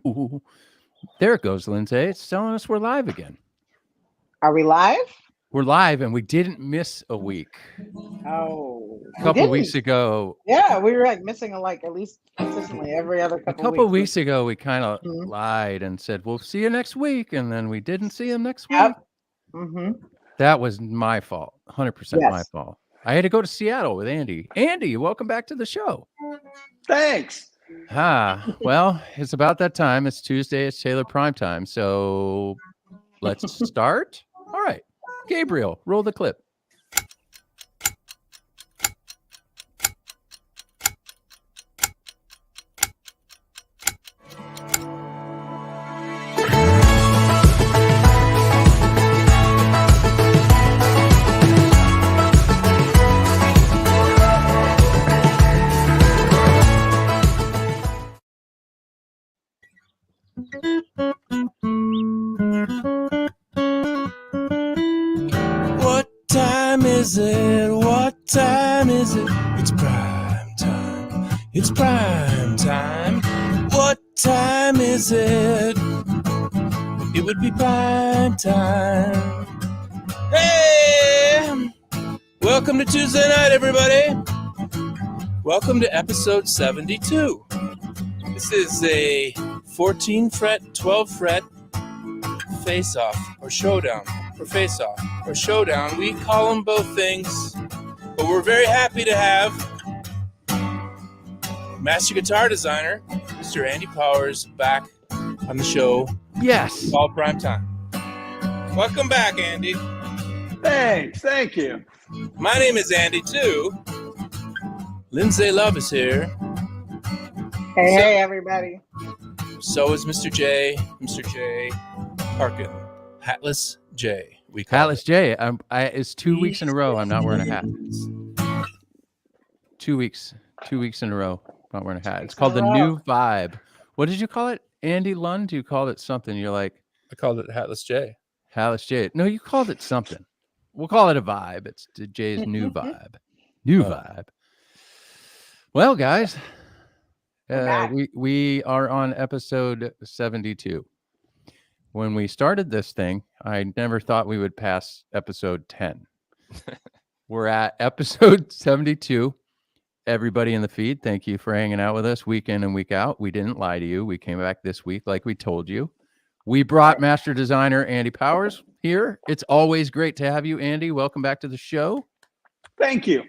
Ooh, there it goes, Lindsay. It's telling us we're live again. Are we live? We're live, and we didn't miss a week. Oh, A we couple didn't. weeks ago, Yeah, we were like missing at least consistently every other a couple couple weeks. weeks ago, we kind of Mhm. lied and said we'll see you next week, and then we didn't see him next week. Yep. Mm-hmm. That was my fault, 100% my Yes. fault. I had to go to Seattle with Andy. Andy, welcome back to the show. Thanks. Well, it's about that time. It's Tuesday. It's Taylor Primetime. So let's start. All right, Gabriel, roll the clip. What time is it? What time is it? It's prime time. It's prime time. What time is it? It would be prime time. Hey! Welcome to Tuesday night, everybody. Welcome to episode 72. This is a 14 fret, 12 fret face-off or showdown. Or face-off or showdown. We call them both things, but we're very happy to have master guitar designer Mr. Andy Powers back on the show. Yes. Called Prime Time. Welcome back, Andy. Thanks. Thank you. My name is Andy too. Lindsay Love is here. Hey, everybody. So is Mr. J. Mr. J. Parkin. Hatless J. We call Hatless J. It's 2 weeks in a row. I'm not wearing a hat. 2 weeks. 2 weeks in a row. Not wearing a hat. It's called the New Vibe. What did you call it, Andy Lund? You called it something. You're like I called it Hatless J. Hatless J. No, you called it something. We'll call it a vibe. It's Jay's new vibe. New vibe. Well, guys, we are on episode 72. When we started this thing, I never thought we would pass episode 10. We're at episode 72. Everybody in the feed, thank you for hanging out with us week in and week out. We didn't lie to you. We came back this week like we told you. We brought master designer Andy Powers here. It's always great to have you, Andy. Welcome back to the show. Thank you.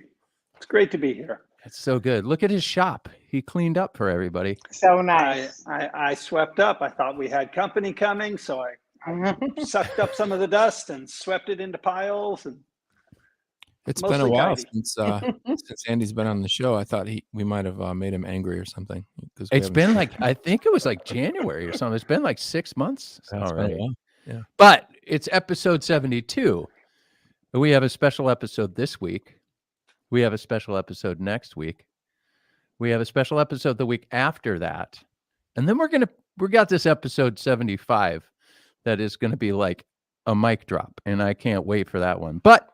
It's great to be here. It's so good. Look at his shop. He cleaned up for everybody. So nice. I swept up. I thought we had company coming, so I sucked up some of the dust and swept it into piles. And it's been a while since Andy's been on the show. I thought we might have made him angry or something. It's been like, I think it was like January or something. It's been like 6 months already. Yeah. But it's episode 72. We have a special episode this week. We have a special episode next week. We have a special episode the week after that. And then we got this episode 75 that is going to be like a mic drop. And I can't wait for that one. But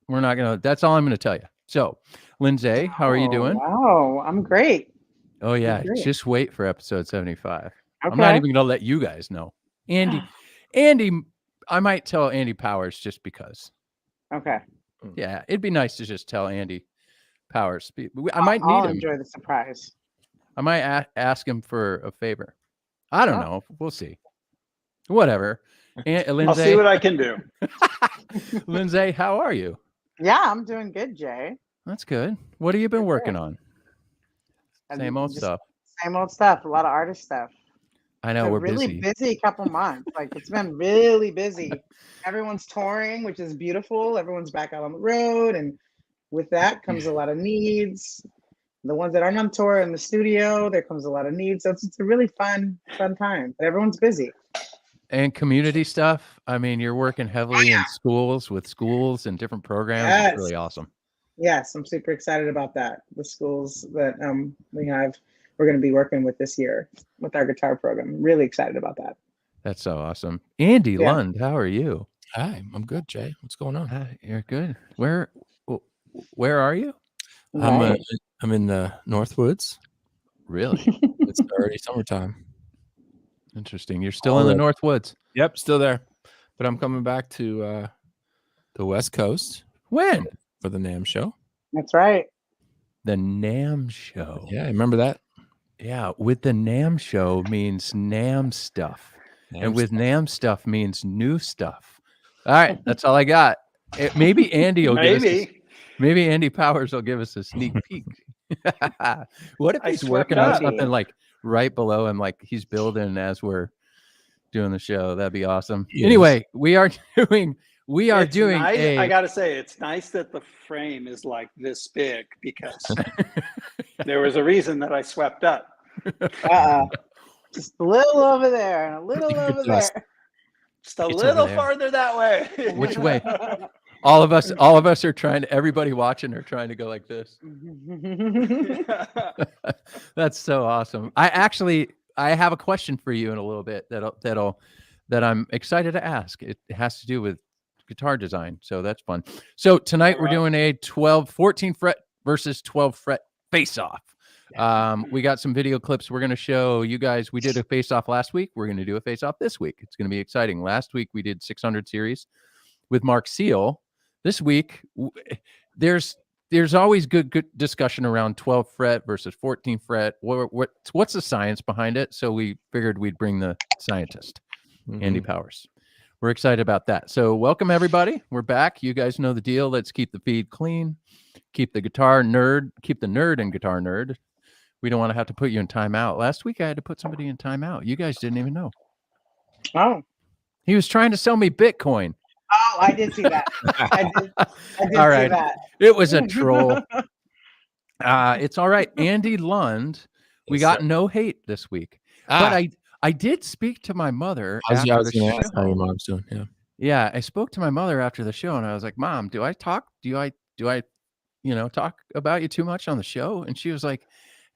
we're not going to, that's all I'm going to tell you. So, Lindsay, how are you doing? Wow, I'm great. Oh, yeah. Just wait for episode 75. Okay. I'm not even going to let you guys know. Andy, I might tell Andy Powers just because. Okay. Yeah, it'd be nice to just tell Andy Powers. I might need him. Enjoy the surprise. I might ask him for a favor. I don't know. We'll see. Whatever. Lindsay, I'll see what I can do. Lindsay, how are you? Yeah, I'm doing good, Jay. That's good. What have you been working on? Same old stuff. Same old stuff. A lot of artist stuff. I know we're really busy couple months. Like it's been really busy. Everyone's touring, which is beautiful. Everyone's back out on the road, and with that comes a lot of needs. The ones that aren't on tour in the studio, there comes a lot of needs. So it's a really fun time. But everyone's busy. And community stuff. I mean, you're working heavily in schools with schools and different programs. Yes. It's really awesome. Yes, I'm super excited about that. The schools that we're going to be working with this year with our guitar program. Really excited about that. That's so awesome. Andy Lund, how are you? Hi, I'm good, Jay. What's going on? You're good. Where are you? I'm in the Northwoods. Really? It's already summertime. Interesting. You're still All in the right. North Woods. Yep, still there. But I'm coming back to the West Coast When? for the NAM show. That's right. The NAM show. Yeah, remember that? Yeah, with the NAM show means NAM stuff. And with NAM stuff means new stuff. All right, that's all I got. Maybe Andy will give us maybe Andy Powers will give us a sneak peek. What if he's working on something like right below him, like he's building as we're doing the show? That'd be awesome. Yes. Anyway, we are doing Nice. a I gotta say, it's nice that the frame is like this big because there was a reason that I swept up. Just a little over there and a little over there. Just a It's little over there. farther that way. Which way? All of us are trying to, everybody watching are trying to go like this. That's so awesome. I have a question for you in a little bit that I'm excited to ask. It has to do with guitar design, so that's fun. So tonight we're doing a 14 fret versus 12 fret face off. We got some video clips we're going to show you guys. We did a face off last week. We're going to do a face off this week. It's going to be exciting. Last week we did 600 series with Mark Seal. This week there's always good discussion around 12 fret versus 14 fret. What's the science behind it? So we figured we'd bring the scientist, Andy Powers. We're excited about that. So welcome everybody. We're back. You guys know the deal. Let's keep the feed clean. Keep the nerd and guitar nerd. We don't want to have to put you in timeout. Last week I had to put somebody in timeout. You guys didn't even know. Oh. He was trying to sell me Bitcoin. Oh, I did see that. I did All right. see that. It was a troll. It's all right. Andy Lund, we got no hate this week. But I did speak to my mother I was after the going to ask how show. your mom's doing. Yeah. Yeah, I spoke to my mother after the show and I was like, Mom, do I talk about you too much on the show? And she was like,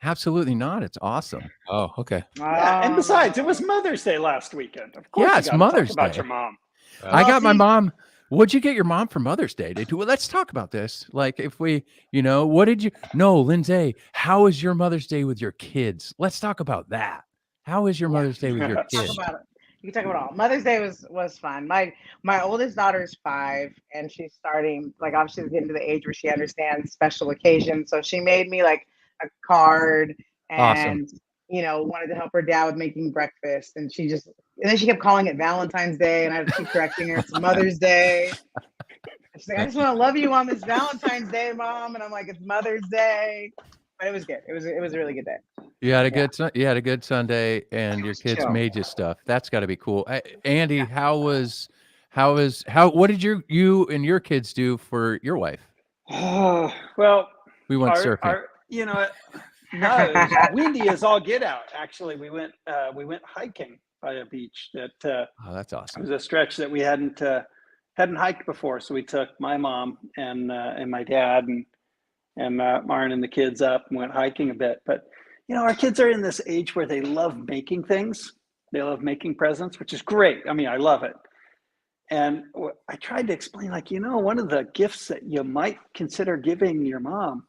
absolutely not. It's awesome. Oh, okay. Yeah, and besides, it was Mother's Day last weekend. Of course, Yeah, you it's gotta Mother's talk about Day. your mom. I got my mom. What'd you get your mom for Mother's Day? Well, let's talk about this. Like if we, what did you, no, Lindsay, how was your Mother's Day with your kids? Let's talk about that. How is your Mother's Day with your Talk kids? about it. You can talk about it all. Mother's Day was fun. My oldest daughter is 5 and she's starting, like obviously getting to the age where she understands special occasions. So she made me like a card and wanted to help her dad with making breakfast. And then she kept calling it Valentine's Day and I had to keep correcting her. It's Mother's Day. She's like, I just want to love you on this Valentine's Day, Mom. And I'm like, it's Mother's Day. But it was good. It was a really good day. You had a good Sunday and your kids made you stuff. That's got to be cool. Andy, what did you and your kids do for your wife? Well, we went surfing. No, it was windy as all get out. Actually, we went hiking by a beach that oh, that's awesome. It was a stretch that we hadn't hiked before. So we took my mom and my dad and Maren and the kids up and went hiking a bit. But our kids are in this age where they love making things. They love making presents, which is great. I mean, I love it. And I tried to explain, like, one of the gifts that you might consider giving your mom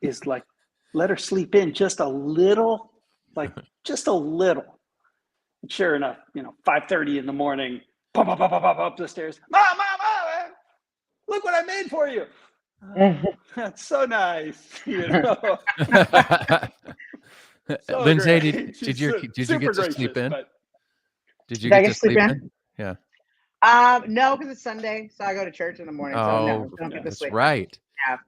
is like, let her sleep in just a little, like just a little. And sure enough, 5:30 in the morning, pop up the stairs. Mom, look what I made for you. That's so nice, So Lindsay, great. did you get to sleep in? Did you Did I get to sleep in? Yeah. No, because it's Sunday, so I go to church in the morning. So no, don't get to that's sleep. right. Yeah.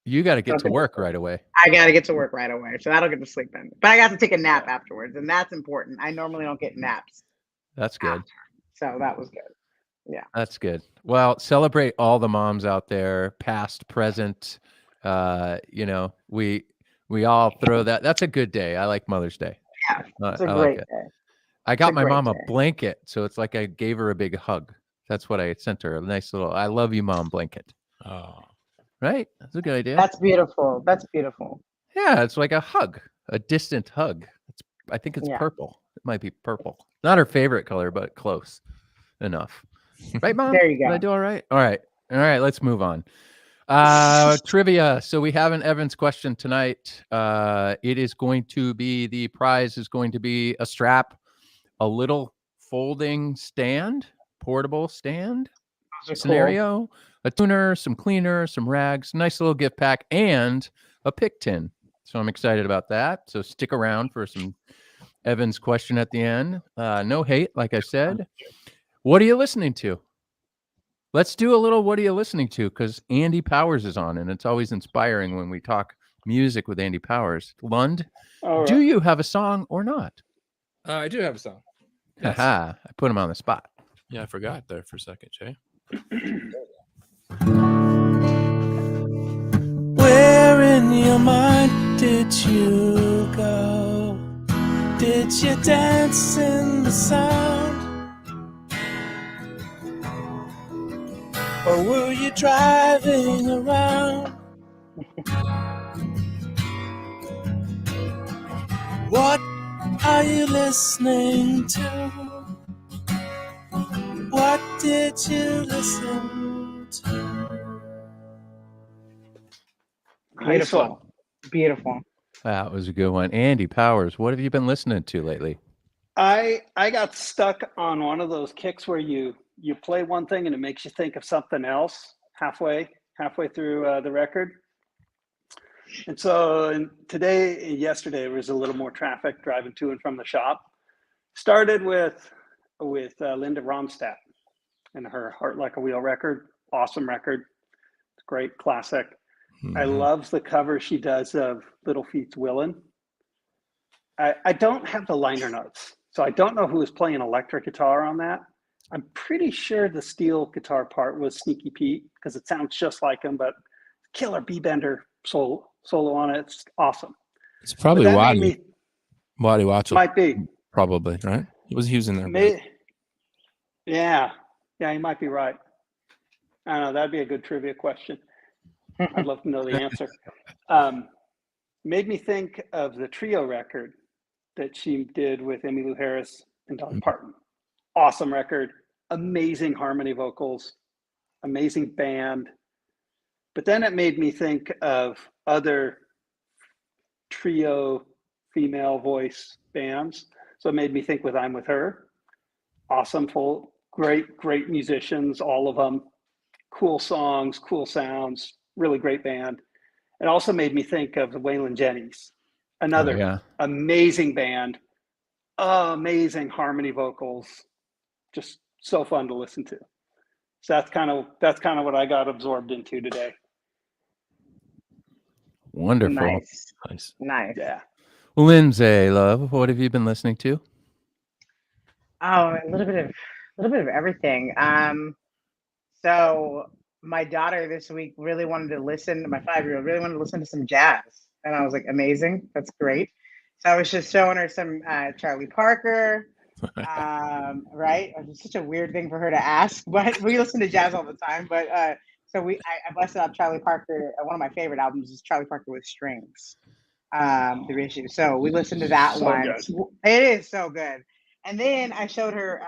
You got to get to work right away. I got to get to work right away, so I don't get to sleep in. But I got to take a nap afterwards, and that's important. I normally don't get naps. That's good. So that was good. Yeah. That's good. Well, celebrate all the moms out there, past, present. We all throw that. That's a good day. I like Mother's Day. Yeah, it's a I great like day. I got my mom a day. blanket, so it's like I gave her a big hug. That's what I sent her. A nice little "I love you, Mom" blanket. Oh, right. That's a good idea. That's beautiful. That's beautiful. Yeah, it's like a hug, a distant hug. I think it's purple. It might be purple. Not her favorite color, but close enough. Right, Mom? There you go. Did I do all right? All right. Let's move on. Trivia. So we have an Evans question tonight. It is going to be, the prize is going to be a strap a little folding stand, portable stand Those are cool. scenario, a tuner, some cleaner, some rags, nice little gift pack, and a pick tin. So I'm excited about that. So stick around for some Evan's question at the end. No hate, like I said. What are you listening to? Let's do a little what are you listening to? Because Andy Powers is on, and it's always inspiring when we talk music with Andy Powers. Lund, All do right. you have a song or not? I do have a song. Yes. Haha, I put him on the spot. Yeah, I forgot there for a second, Jay. Where in your mind did you go? Did you dance in the sound? Or were you driving around? What are you listening to? What did you listen to? Nice one. Beautiful. That was a good one. Andy Powers, what have you been listening to lately? I got stuck on one of those kicks where you play one thing and it makes you think of something else halfway through the record. And so yesterday there was a little more traffic driving to and from the shop. Started with Linda Ronstadt and her Heart Like a Wheel record. Awesome record. It's great, classic. I love the cover she does of Little Feat's Willin'. I don't have the liner notes, so I don't know who was playing electric guitar on that. I'm pretty sure the steel guitar part was Sneaky Pete because it sounds just like him, but killer B-bender solo on it. It's awesome. It's probably But that Waddy. made me- Waddy Watchell. Might be. Probably, right? He was in there. Yeah, he might be right. I don't know. That'd be a good trivia question. I'd love to know the answer. Made me think of the trio record that she did with Emmylou Harris and Dolly Parton. Awesome record, amazing harmony vocals, amazing band. But then it made me think of other trio female voice bands. So it made me think with I'm With Her. Awesome, great musicians, all of them. Cool songs, cool sounds, really great band. It also made me think of the Waylon Jennings, another amazing band, amazing harmony vocals, just so fun to listen to. So that's kind of what I got absorbed into today. Wonderful. Nice. Yeah. Lindsay, love, what have you been listening to? Oh, a little bit of everything. So my daughter this week really wanted to listen. My 5-year-old really wanted to listen to some jazz, and I was like, "Amazing, that's great." So I was just showing her some Charlie Parker. Right? It's such a weird thing for her to ask, but we listen to jazz all the time. But so I busted out Charlie Parker. One of my favorite albums is Charlie Parker with Strings. The reissue. So we listened to that one. Good. It is so good. And then I showed her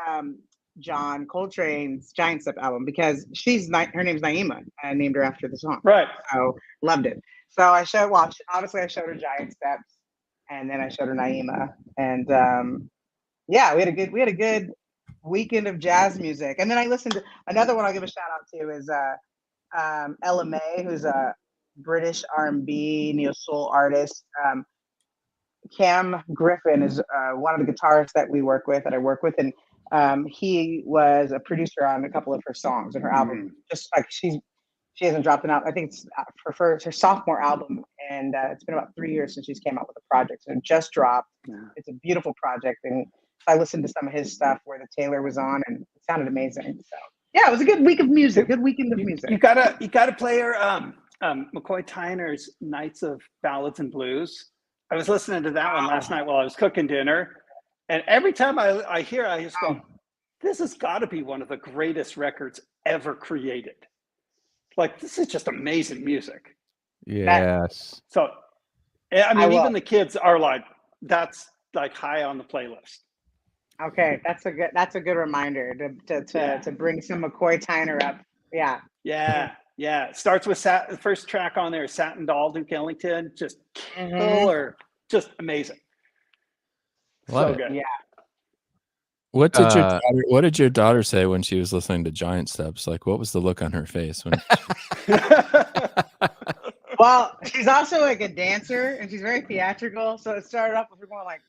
John Coltrane's Giant Step album because her name's Naima. I named her after the song. Right. So loved it. So I showed her Giant Steps, and then I showed her Naima, and we had a good weekend of jazz music. And then I listened to another one. I'll give a shout out to is Ella May, who's a British R&B neo soul artist. Cam Griffin is one of the guitarists that I work with, and he was a producer on a couple of her songs and her album. Just like she hasn't dropped an album. I think it's her sophomore album, and it's been about 3 years since she's came out with a project. So it just dropped. Yeah. It's a beautiful project, and I listened to some of his stuff where the Taylor was on, and it sounded amazing. So yeah, it was a good week of music. Good weekend of music. You gotta play her McCoy Tyner's Nights of Ballads and Blues. I was listening to that one last night while I was cooking dinner, and every time I hear it, I just go, this has got to be one of the greatest records ever created. Like, this is just amazing music. Yes. So, I mean, even the kids are like, that's like high on the playlist. Okay, that's a good reminder to bring some McCoy Tyner up. Yeah. Yeah. It starts with the first track on there is Satin Doll, Duke Ellington. Just killer. Just amazing. Love so it. good. Yeah. What did your Uh, daughter, what did your daughter say when she was listening to Giant Steps? Like, what was the look on her face when? Well, she's also like a dancer and she's very theatrical. So it started off with her going like,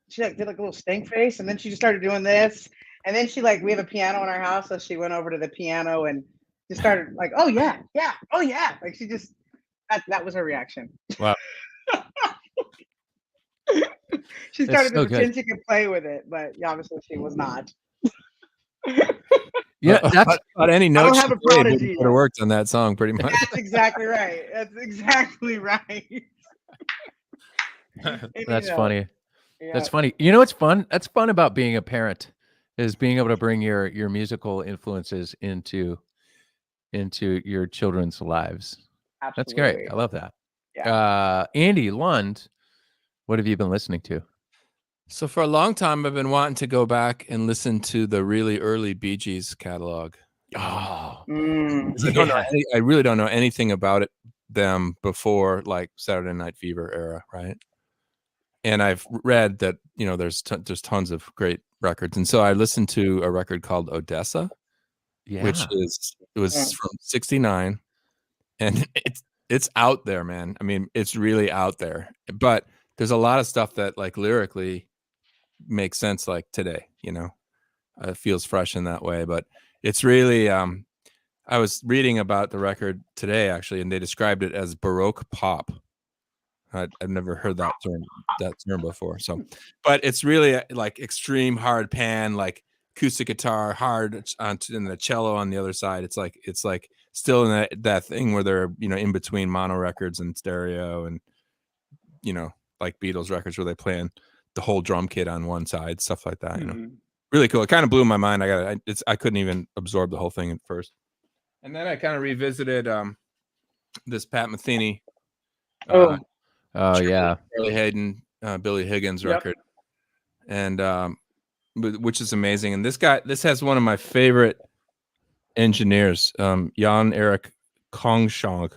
she like did like a little stink face, and then she just started doing this, and then she like, we have a piano in our house, so she went over to the piano and just started like, oh yeah, oh yeah, like she just that was her reaction. Wow. She started so to pretend she could play with it, but obviously she was not. Yeah, that's But any I note don't she have a played prodigy would have worked on that song pretty much. That's exactly right. That's exactly right. that's funny. Yeah. That's funny. You know what's fun? That's fun about being a parent is being able to bring your musical influences into your children's lives. That's great. Absolutely. I love that. Yeah. Andy Lund, what have you been listening to? So for a long time, I've been wanting to go back and listen to the really early Bee Gees catalog. Oh, I really don't know anything about them before like Saturday Night Fever era, right? And I've read that there's tons of great records, and so I listened to a record called Odessa, yeah. which was from '69, and it's out there, man. I mean, it's really out there, but there's a lot of stuff that like lyrically makes sense like today. It feels fresh in that way, but it's really. I was reading about the record today actually, and they described it as Baroque Pop. I've never heard that term before. So, but it's really like extreme hard pan, like acoustic guitar, hard and the cello on the other side. It's like still in that thing where they're in between mono records and stereo, and like Beatles records where they play in the whole drum kit on one side, stuff like that. Really cool. It kind of blew my mind. I couldn't even absorb the whole thing at first, and then I kind of revisited this Pat Metheny. Yeah. Charlie Hayden, Billy Higgins record, and which is amazing. And this has one of my favorite engineers, Jan Erik Kongshaug.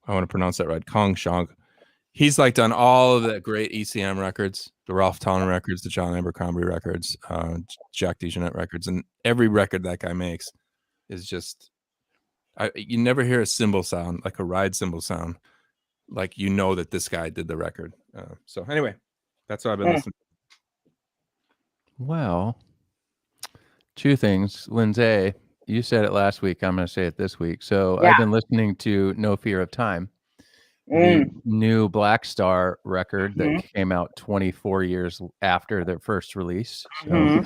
I want to pronounce that right, Kongshaug. He's like done all of the great ECM records, the Ralph Towner records, the John Abercrombie records, Jack DeJohnette records, and every record that guy makes is just. You never hear a cymbal sound like a ride cymbal sound. Like that this guy did the record. So anyway, that's what I've been listening to. Well, two things. Lindsay, you said it last week. I'm going to say it this week. So I've been listening to No Fear of Time, the new Black Star record that came out 24 years after their first release. So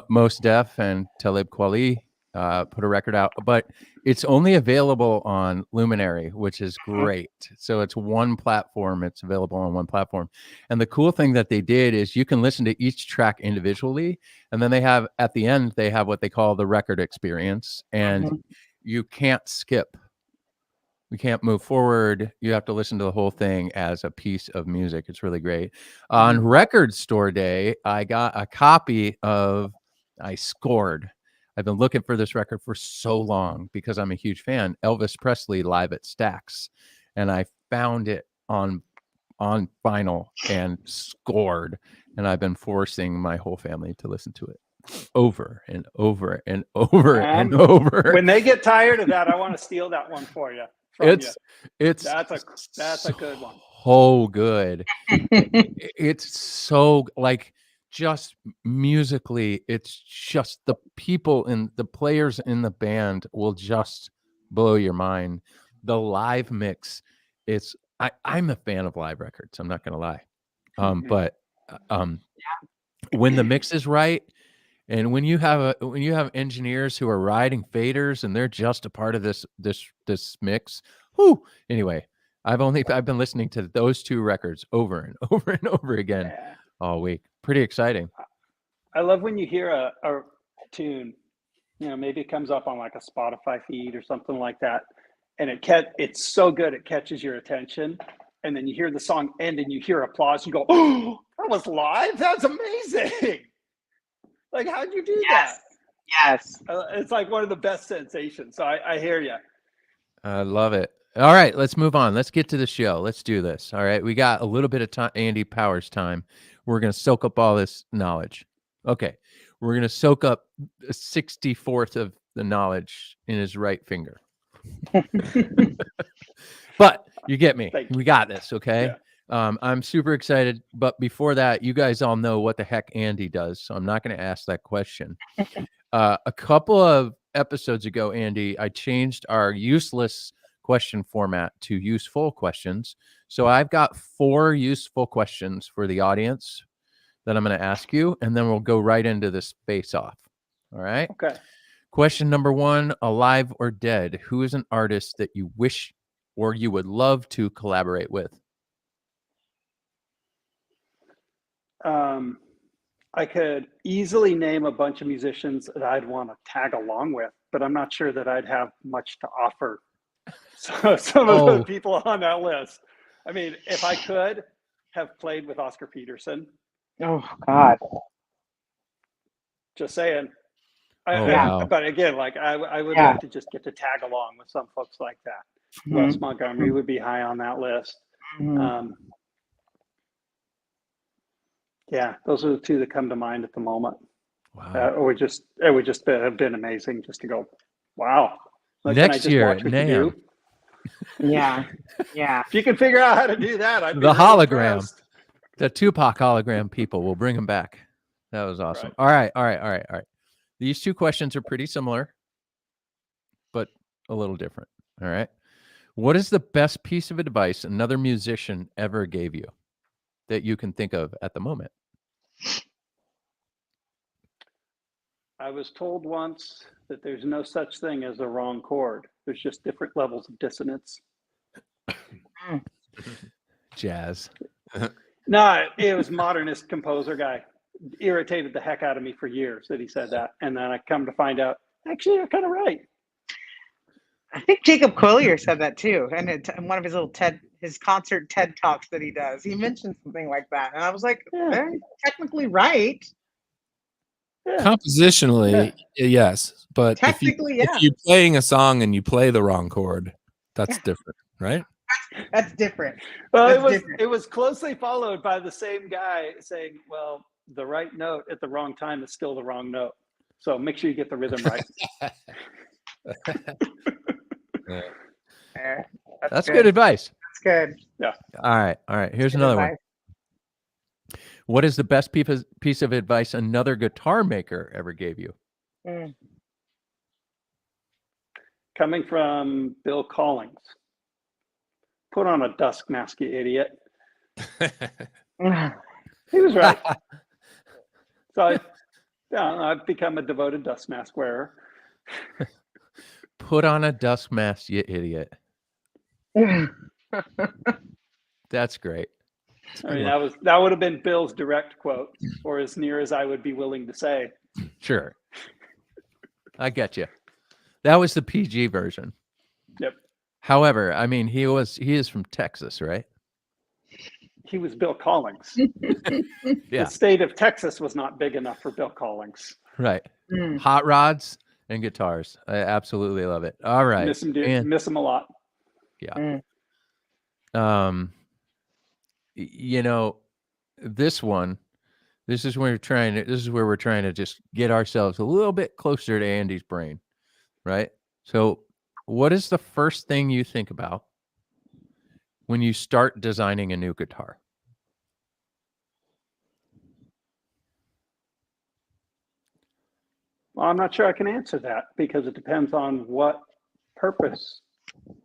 Mos Def and Talib Kweli put a record out, but it's only available on Luminary, which is great. So it's one platform. It's available on one platform. And the cool thing that they did is you can listen to each track individually. And then at the end, they have what they call the record experience. And you can't skip. You can't move forward. You have to listen to the whole thing as a piece of music. It's really great. On Record Store Day, I got a copy of I Scored. I've been looking for this record for so long because I'm a huge fan. Elvis Presley Live at Stax, and I found it on vinyl and Scored, and I've been forcing my whole family to listen to it over and over and over and over. When they get tired of that, I want to steal that one for you. That's a good one. So good. It's so like. Just musically, it's just the people and the players in the band will just blow your mind. The live mix, I'm a fan of live records. I'm not gonna lie, but when the mix is right, and when you have engineers who are riding faders and they're just a part of this mix. Whoo! Anyway, I've been listening to those two records over and over and over again all week. Pretty exciting. I love when you hear a tune, maybe it comes up on like a Spotify feed or something like that, and it's so good it catches your attention, and then you hear the song end and you hear applause. You go, "Oh, that was live! That's amazing!" Like, how'd you do that? Yes. It's like one of the best sensations. So I hear you. I love it. All right, let's move on. Let's get to the show. Let's do this. All right, we got a little bit of time, Andy Powers time. We're going to soak up all this knowledge. Okay, we're going to soak up a 64th of the knowledge in his right finger. But you get me. Thank you. We got this, okay? Yeah. I'm super excited. But before that, you guys all know what the heck Andy does. So I'm not going to ask that question. A couple of episodes ago, Andy, I changed our useless question format to useful questions. So I've got 4 useful questions for the audience that I'm going to ask you, and then we'll go right into this face-off. All right? Okay. Question number 1, alive or dead, who is an artist that you wish or you would love to collaborate with? I could easily name a bunch of musicians that I'd want to tag along with, but I'm not sure that I'd have much to offer. So some of the people on that list. I mean, if I could have played with Oscar Peterson. Oh God. Just saying. Wow. But again, like I would Yeah. like to just get to tag along with some folks like that. Wes Montgomery would be high on that list. Mhm. Yeah, those are the 2 that come to mind at the moment. Wow. It would just have been amazing just to go, wow. Like, can I Next just year watch at what you NAMM. do? Yeah. Yeah. If you can figure out how to do that, I'd be The really hologram. impressed. The Tupac hologram people, we'll bring them back. That was awesome. Right. All right. These 2 questions are pretty similar, but a little different. All right. What is the best piece of advice another musician ever gave you that you can think of at the moment? I was told once that there's no such thing as a wrong chord. There's just different levels of dissonance. Jazz. No, it was modernist composer guy. Irritated the heck out of me for years that he said that. And then I come to find out, actually, you're kind of right. I think Jacob Collier said that too, and in one of his little his concert TED talks that he does, he mentioned something like that, and I was like, Yeah. "They're technically right." Yeah. Compositionally, yes, but Technically, if yeah. you're playing a song and you play the wrong chord, that's Yeah. different, right? That's different. Well, That's it was closely followed by the same guy saying, well, the right note at the wrong time is still the wrong note. So make sure you get the rhythm right. Fair. That's good advice. That's good. Yeah. All right. Here's Good another one. advice. What is the best piece of advice another guitar maker ever gave you? Mm. Coming from Bill Collings. Put on a dusk mask, you idiot. He was right. So I've become a devoted dust mask wearer. Put on a dust mask, you idiot. That's great. I mean, that would have been Bill's direct quote, or as near as I would be willing to say. Sure. I get you. That was the PG version. Yep. However, I mean, he is from Texas, right? He was Bill Collings. Yeah. The state of Texas was not big enough for Bill Collings. Right. Mm. Hot rods and guitars. I absolutely love it. All right. Miss him, dude. Miss him a lot. Yeah. You know, this is where we're trying to just get ourselves a little bit closer to Andy's brain, right? So what is the first thing you think about when you start designing a new guitar? Well, I'm not sure I can answer that because it depends on what purpose.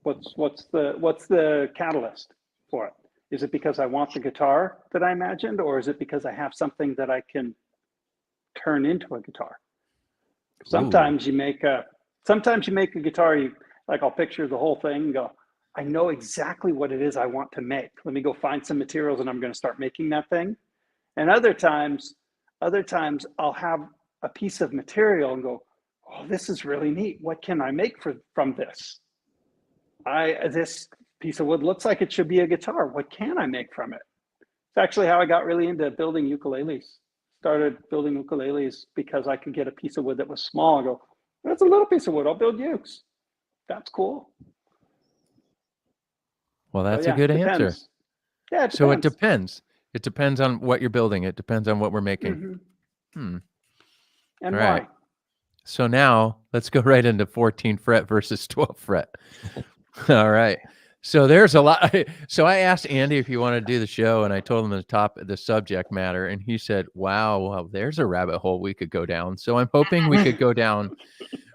What's the catalyst for it? Is it because I want the guitar that I imagined, or is it because I have something that I can turn into a guitar? Sometimes you make a guitar, I'll picture the whole thing and go, I know exactly what it is I want to make. Let me go find some materials and I'm going to start making that thing. And other times I'll have a piece of material and go, oh, this is really neat. What can I make from this? This piece of wood looks like it should be a guitar. What can I make from it? It's actually how I got really into building ukuleles. Started building ukuleles because I could get a piece of wood that was small and go, that's a little piece of wood. I'll build ukes. That's cool. Well, that's a good answer. Yeah, it depends. So it depends. It depends on what you're building. It depends on what we're making. and All why? right. So now let's go right into 14th fret versus 12th fret. All right. So there's a lot. So I asked Andy if he wanted to do the show, and I told him the subject matter, and he said, "Wow, well, there's a rabbit hole we could go down." So I'm hoping we could go down.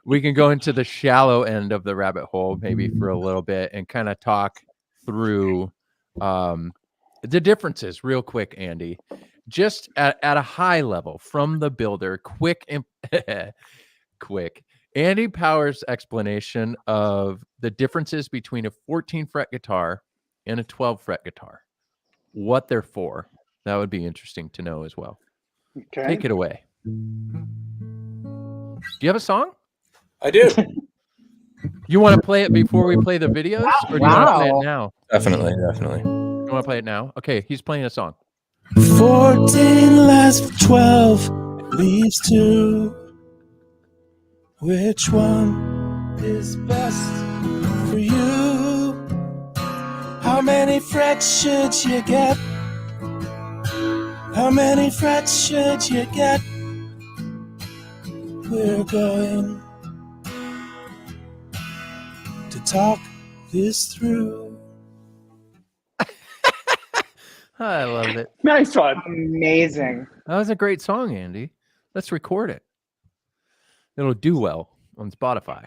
We can go into the shallow end of the rabbit hole maybe for a little bit and kind of talk through the differences real quick, Andy. Just at a high level from the builder, quick. Andy Power's explanation of the differences between a 14 fret guitar and a 12 fret guitar, what they're for. That would be interesting to know as well. Okay. Take it away. Do you have a song? I do. You want to play it before we play the videos, or do you want to play it Wow. now? Definitely. You want to play it now? Okay, he's playing a song. 14 less 12 leaves 2. Which one is best for you? How many frets should you get? How many frets should you get? We're going to talk this through. I loved it. Nice one. Amazing. That was a great song, Andy. Let's record it. It'll do well on Spotify.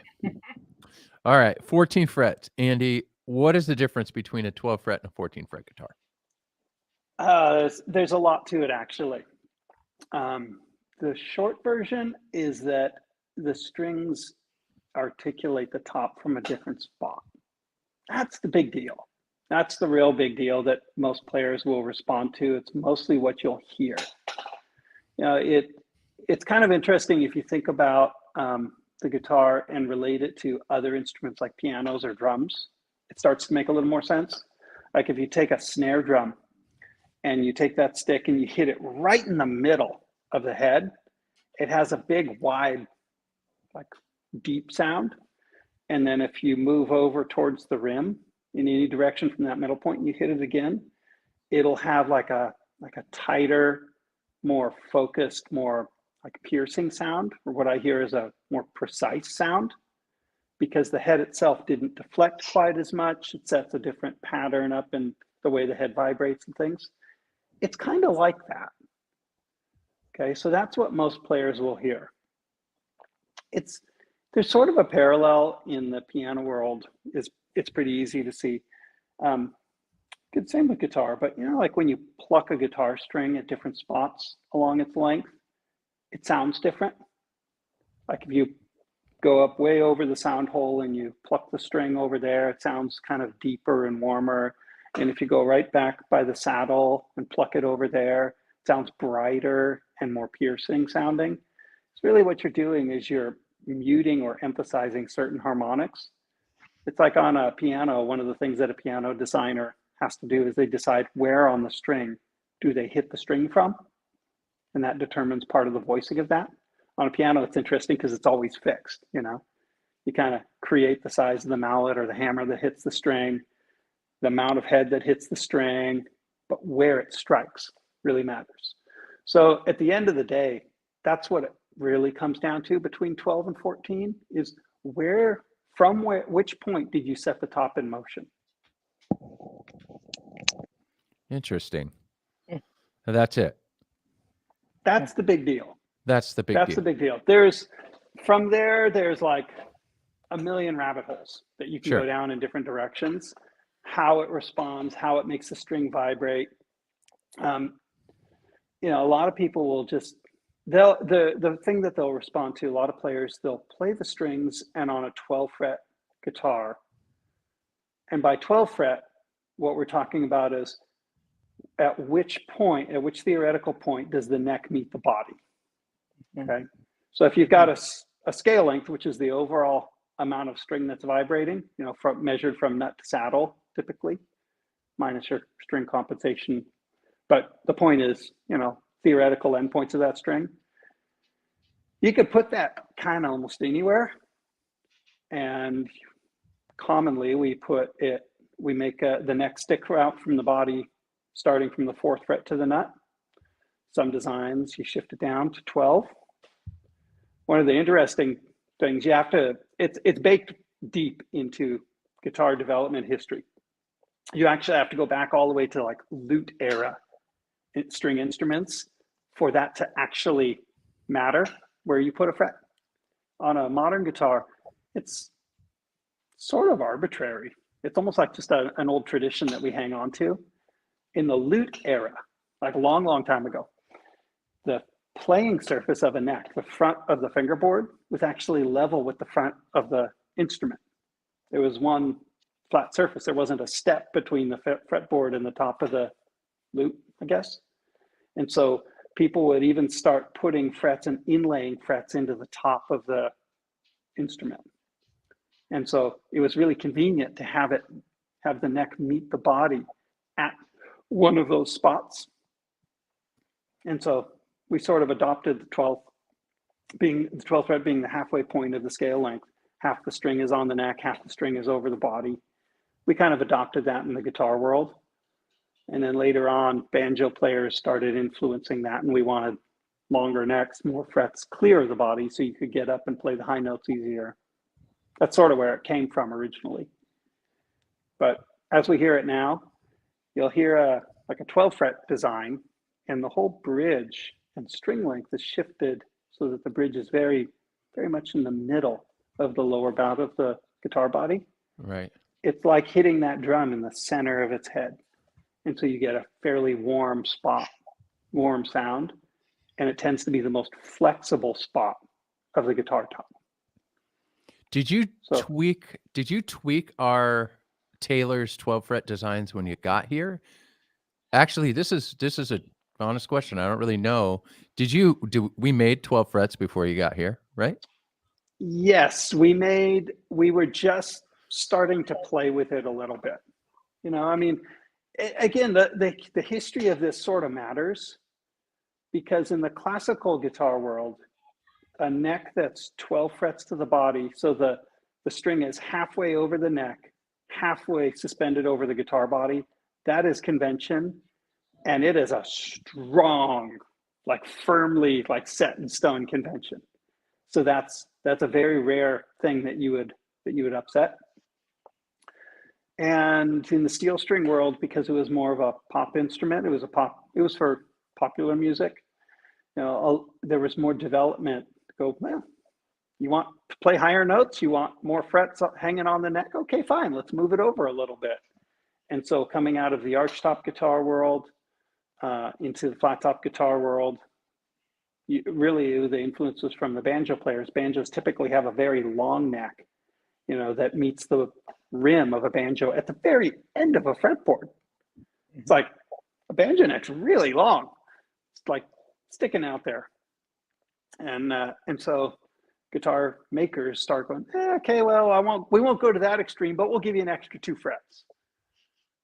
All right, 14 frets. Andy, what is the difference between a 12 fret and a 14 fret guitar? There's a lot to it, actually. The short version is that the strings articulate the top from a different spot. That's the big deal. That's the real big deal that most players will respond to. It's mostly what you'll hear. You know, it's kind of interesting if you think about the guitar and relate it to other instruments like pianos or drums. It starts to make a little more sense. Like if you take a snare drum and you take that stick and you hit it right in the middle of the head, it has a big, wide, like deep sound. And then if you move over towards the rim in any direction from that middle point and you hit it again, it'll have like a tighter, more focused, more like piercing sound, or what I hear is a more precise sound, because the head itself didn't deflect quite as much. It sets a different pattern up in the way the head vibrates and things. It's kind of like that. Okay, so that's what most players will hear. There's sort of a parallel in the piano world. It's pretty easy to see. Good, same with guitar, but you know, like when you pluck a guitar string at different spots along its length, it sounds different. Like if you go up way over the sound hole and you pluck the string over there, it sounds kind of deeper and warmer. And if you go right back by the saddle and pluck it over there, it sounds brighter and more piercing sounding. It's really what you're doing is you're muting or emphasizing certain harmonics. It's like on a piano, one of the things that a piano designer has to do is they decide where on the string do they hit the string from, and that determines part of the voicing of that. On a piano, it's interesting because it's always fixed, you know. You kind of create the size of the mallet or the hammer that hits the string, the amount of head that hits the string, but where it strikes really matters. So at the end of the day, that's what it really comes down to between 12 and 14 is which point did you set the top in motion? Interesting. That's it. That's the big deal. That's the big That's deal. the big deal. There's like a million rabbit holes that you can Sure. go down in different directions, how it responds, how it makes the string vibrate. You know, a lot of people will just, the thing that they'll respond to, a lot of players, they'll play the strings and on a 12 fret guitar. And by 12 fret, what we're talking about is at which theoretical point does the neck meet the body? Okay. So if you've got a scale length, which is the overall amount of string that's vibrating, you know, measured from nut to saddle, typically, minus your string compensation. But the point is, you know, theoretical endpoints of that string. You could put that kind of almost anywhere. And commonly we make the neck stick out from the body, starting from the 4th fret to the nut. Some designs, you shift it down to 12. one of the interesting things it's baked deep into guitar development history. You actually have to go back all the way to like lute era string instruments for that to actually matter where you put a fret. On a modern guitar, it's sort of arbitrary. It's almost like just an old tradition that we hang on to. In the lute era, like a long, long time ago, the playing surface of a neck, the front of the fingerboard, was actually level with the front of the instrument. There was one flat surface. There wasn't a step between the fretboard and the top of the lute, I guess. And so people would even start putting frets and inlaying frets into the top of the instrument. And so it was really convenient to have the neck meet the body at one of those spots. And so we sort of adopted the 12th fret being the halfway point of the scale length. Half the string is on the neck, half the string is over the body. We kind of adopted that in the guitar world. And then later on, banjo players started influencing that, and we wanted longer necks, more frets clear of the body so you could get up and play the high notes easier. That's sort of where it came from originally. But as we hear it now, you'll hear a 12 fret design, and the whole bridge and string length is shifted so that the bridge is very, very much in the middle of the lower bout of the guitar body. Right. It's like hitting that drum in the center of its head. And so you get a fairly warm spot, warm sound, and it tends to be the most flexible spot of the guitar top. Did you tweak our Taylor's 12 fret designs when you got here? Actually, this is a honest question. I don't really know. We made 12 frets before you got here, right? Yes, we were just starting to play with it a little bit. You know, I mean, again, the history of this sort of matters, because in the classical guitar world, a neck that's 12 frets to the body, so the string is halfway over the neck, halfway suspended over the guitar body, that is convention, and it is a strong, like firmly like set in stone convention. So that's a very rare thing that you would upset. And in the steel string world, because it was more of a pop instrument, it was for popular music. You know, there was more development to go, well, you want to play higher notes, you want more frets hanging on the neck, okay, fine, let's move it over a little bit. And so coming out of the archtop guitar world into the flat top guitar world, really the influence was from the banjo players. Banjos typically have a very long neck, you know, that meets the rim of a banjo at the very end of a fretboard. It's like a banjo neck's really long. It's like sticking out there. And so guitar makers start going, okay, well, we won't go to that extreme, but we'll give you an extra 2 frets.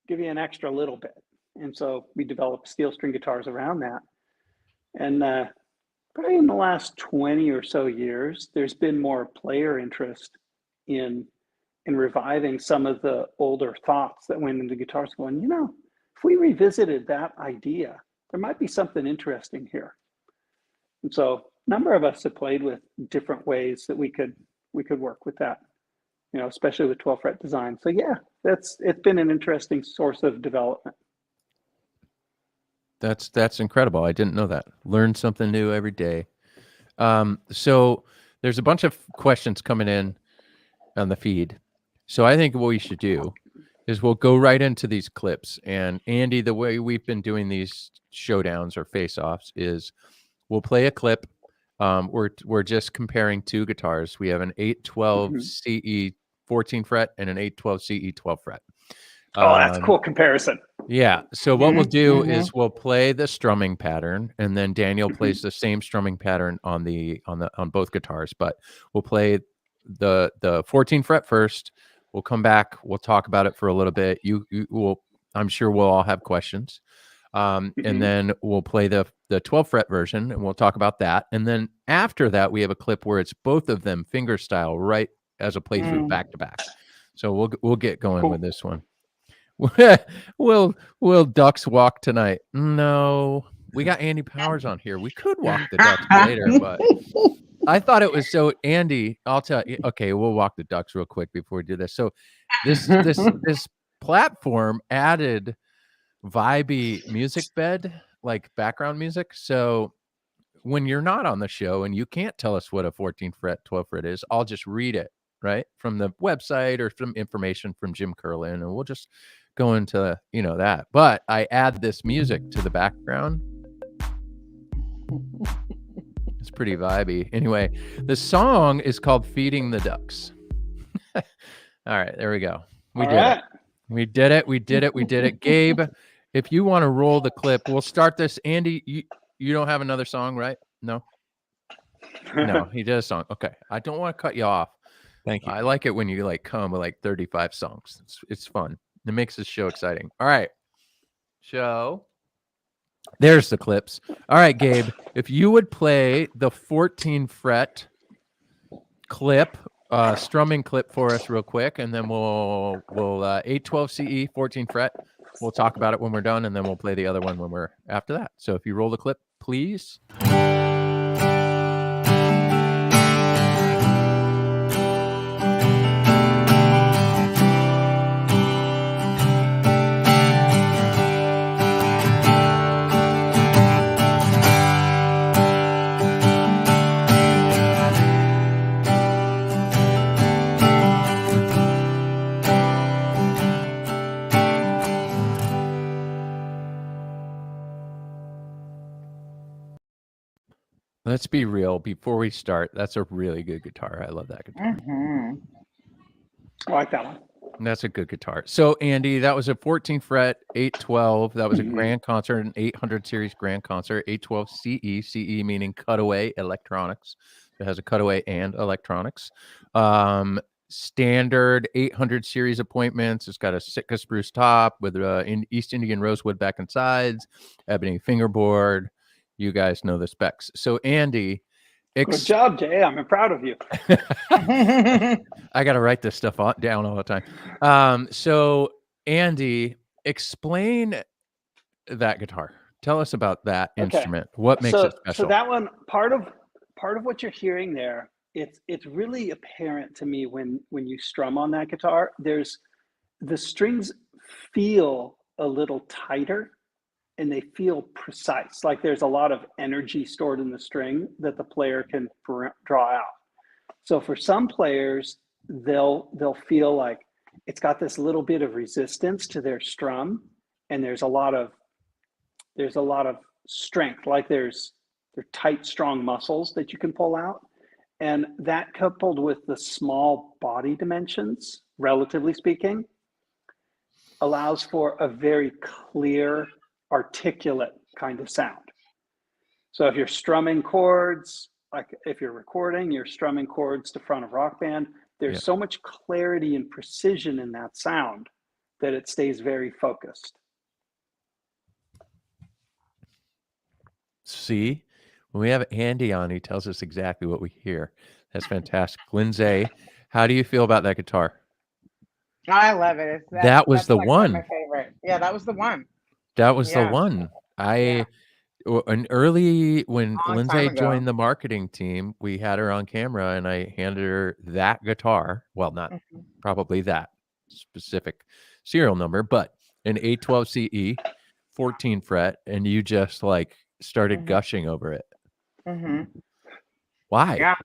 Give you an extra little bit. And so we developed steel string guitars around that. And probably in the last 20 or so years, there's been more player interest in reviving some of the older thoughts that went into guitars, going, you know, if we revisited that idea, there might be something interesting here. And so a number of us have played with different ways that we could work with that, you know, especially with 12 fret design. So yeah, it's been an interesting source of development. That's incredible. I didn't know that. Learn something new every day. So there's a bunch of questions coming in on the feed. So I think what we should do is we'll go right into these clips. And Andy, the way we've been doing these showdowns or face-offs is we'll play a clip. We're just comparing 2 guitars. We have an 812 CE 14 fret and an 812 CE 12 fret. Oh, that's a cool comparison. Yeah. So what we'll do is we'll play the strumming pattern, and then Daniel plays the same strumming pattern on both guitars. But we'll play the 14 fret first. We'll come back. We'll talk about it for a little bit. You will. I'm sure we'll all have questions. And then we'll play the 12 fret version, and we'll talk about that. And then after that, we have a clip where it's both of them finger style, right as a playthrough back to back. So we'll get going with this one. Will ducks walk tonight? No, we got Andy Powers on here. We could walk the ducks later, but I thought it was so. Andy, I'll tell you. Okay, we'll walk the ducks real quick before we do this. So, this platform added vibey music bed, like background music. So when you're not on the show and you can't tell us what a 14 fret, 12 fret is, I'll just read it right from the website or some information from Jim Curlin, and we'll just go into that. But I add this music to the background. It's pretty vibey. Anyway, the song is called "Feeding the Ducks." All right, there we go. We did it. We did it. We did it. We did it. Gabe, if you want to roll the clip, we'll start this. Andy, you don't have another song, right? No. No, he did a song. Okay, I don't want to cut you off. Thank you. I like it when you like come with like 35 songs. It's fun. It makes this show exciting. All right. So there's the clips. All right, Gabe, if you would play the 14 fret clip, strumming clip for us real quick, and then we'll 812 CE 14 fret. We'll talk about it when we're done, and then we'll play the other one when we're after that. So if you roll the clip, please. Let's be real. Before we start, that's a really good guitar. I love that guitar. I like that one. That's a good guitar. So, Andy, that was a 14 fret, 812. That was a grand concert, an 800 series grand concert, 812 CE, CE meaning cutaway electronics. It has a cutaway and electronics. Standard 800 series appointments. It's got a Sitka spruce top with East Indian rosewood back and sides, ebony fingerboard. You guys know the specs. So, Andy, good job, Jay. I'm proud of you. I got to write this stuff down all the time. So, Andy, explain that guitar. Tell us about that instrument. What makes it special? So that one, part of what you're hearing there, it's really apparent to me when you strum on that guitar. The strings feel a little tighter. And they feel precise, like there's a lot of energy stored in the string that the player can draw out. So for some players, they'll feel like it's got this little bit of resistance to their strum, and there's a lot of strength, like they're tight, strong muscles that you can pull out. And that coupled with the small body dimensions, relatively speaking, allows for a very clear, articulate kind of sound. So if you're strumming chords, like if you're recording, you're strumming chords to front of Rock Band, there's so much clarity and precision in that sound that it stays very focused. See, when we have Andy on, he tells us exactly what we hear. That's fantastic. Lindsay, how do you feel about that guitar? I love it. That was the one. My favorite. Yeah, that was the one. That was the one. When Lindsay joined the marketing team, we had her on camera and I handed her that guitar. Well, not probably that specific serial number, but an 812 CE, 14 fret, and you just like started gushing over it. Why? Yeah.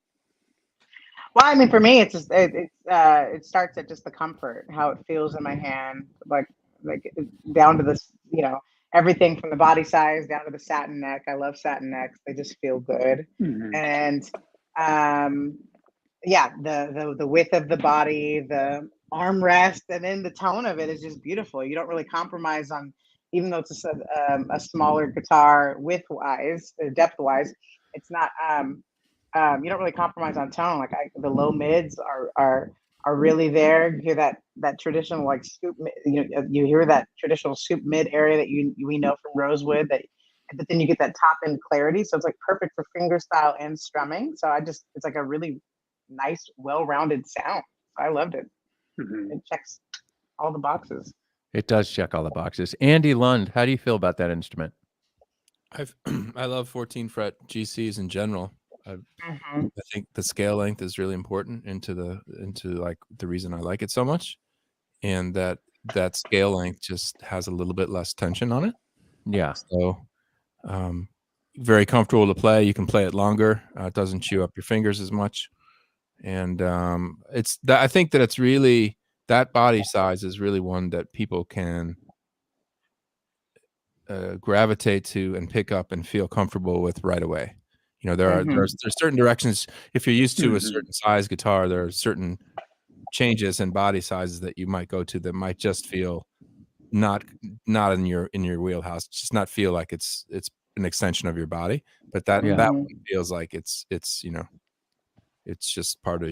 Well, I mean, for me, it starts at just the comfort, how it feels in my hand, like down to this, everything from the body size down to the satin neck. I love satin necks; they just feel good. And the width of the body, the armrest, and then the tone of it is just beautiful. You don't really compromise on, even though it's a smaller guitar width-wise, depth-wise, it's not. You don't really compromise on tone. Like the low mids are really there. You hear that traditional like scoop. You hear that traditional scoop mid area that we know from Rosewood. But then you get that top end clarity. So it's like perfect for fingerstyle and strumming. So it's like a really nice, well-rounded sound. I loved it. It checks all the boxes. It does check all the boxes. Andy Lund, how do you feel about that instrument? I love 14 fret GCs in general. Mhm. I think the scale length is really important into like the reason I like it so much, and that scale length just has a little bit less tension on it. Yeah. So, very comfortable to play. You can play it longer. It doesn't chew up your fingers as much, and it's that I think that it's really that body size is really one that people can gravitate to and pick up and feel comfortable with right away. You know, there's certain directions. If you're used to a certain size guitar, there are certain changes in body sizes that you might go to that might just feel not in your wheelhouse. Just not feel like it's an extension of your body. But that Yeah. that one feels like it's you know, it's just part of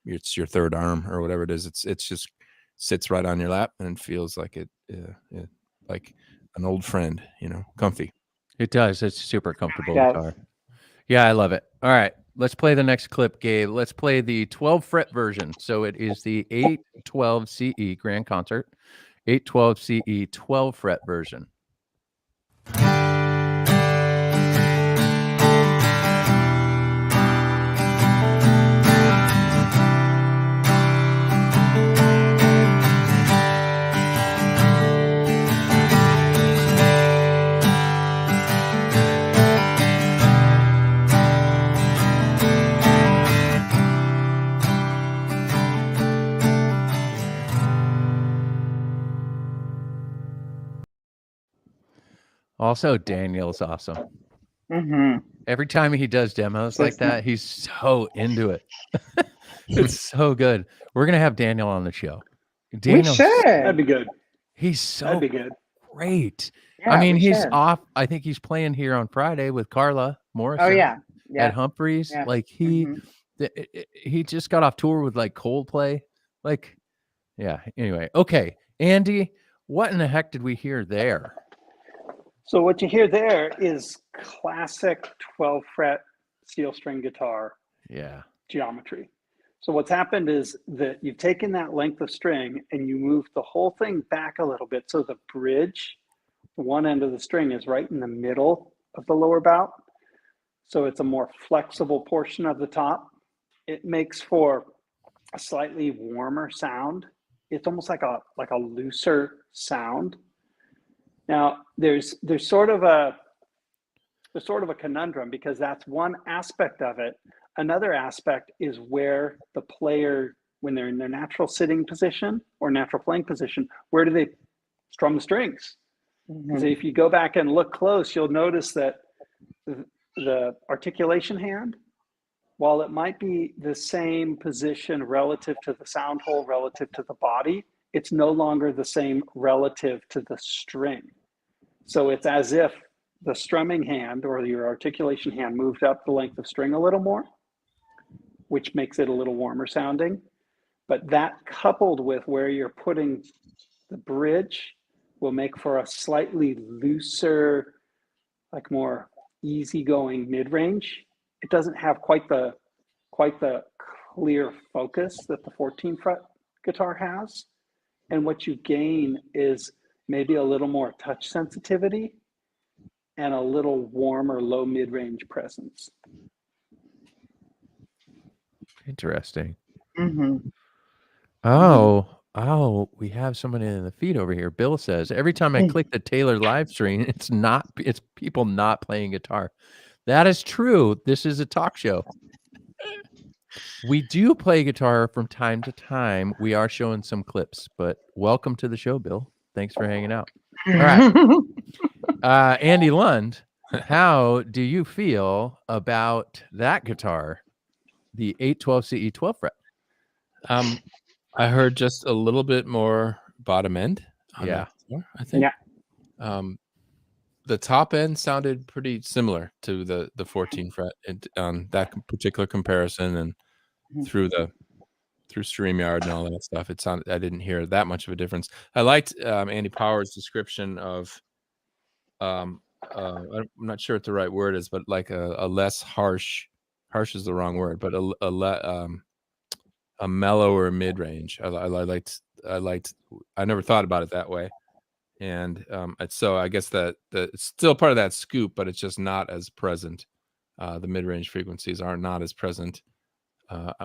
it's your third arm or whatever it is. It's just sits right on your lap and feels like it like an old friend, you know, comfy. It does. It's a super comfortable does. guitar. Yeah, I love it. All right, let's play the next clip, Gabe. Let's play the 12 fret version. So it is the 812 CE Grand Concert, 812 CE 12 fret version. Also, Daniel's awesome. Mhm. Every time he does demos like Consistent. that, he's so into it. It's so good. We're gonna have Daniel on the show. We Daniel's should. That'd be good. he's That'd so be good. great. Yeah, I mean, we he's should. off. I think he's playing here on Friday with Carla Morrison. Oh yeah. At Yeah. Humphreys. Yeah. Like Mhm. he just got off tour with like Coldplay. Like, yeah. Anyway, okay, Andy, what in the heck did we hear there? So what you hear there is classic 12 fret steel string guitar Yeah. geometry. So what's happened is that you've taken that length of string and you move the whole thing back a little bit. So the bridge, one end of the string is right in the middle of the lower bout. So it's a more flexible portion of the top. It makes for a slightly warmer sound. It's almost like a looser sound. Now there's sort of a conundrum because that's one aspect of it. Another aspect is where the player, when they're in their natural sitting position or natural playing position, where do they strum the strings? Because if you go back and look close, you'll notice that the articulation hand, while it might be the same position relative to the sound hole, relative to the body, it's no longer the same relative to the string. So it's as if the strumming hand or your articulation hand moved up the length of string a little more, which makes it a little warmer sounding. But that coupled with where you're putting the bridge will make for a slightly looser, like more easygoing mid-range. It doesn't have quite the clear focus that the 14 fret guitar has. And what you gain is maybe a little more touch sensitivity and a little warmer low mid-range presence. Interesting. Mhm. Oh, we have somebody in the feed over here. Bill says every time I click the Taylor live stream, it's people not playing guitar. That is true. This is a talk show. We do play guitar from time to time. We are showing some clips, but welcome to the show, Bill. Thanks for hanging out. All right. Andy Lund, how do you feel about that guitar, the 812 CE 12 fret? I heard just a little bit more bottom end on Yeah. that guitar, I think. Yeah. The top end sounded pretty similar to the 14 fret on that particular comparison, and through StreamYard and all that stuff, it sounded, I didn't hear that much of a difference. I liked Andy Power's description of I'm not sure what the right word is, but like a less harsh is the wrong word, but a mellower mid-range. I never thought about it that way. And so I guess that it's still part of that scoop, but it's just not as present the mid-range frequencies are not as present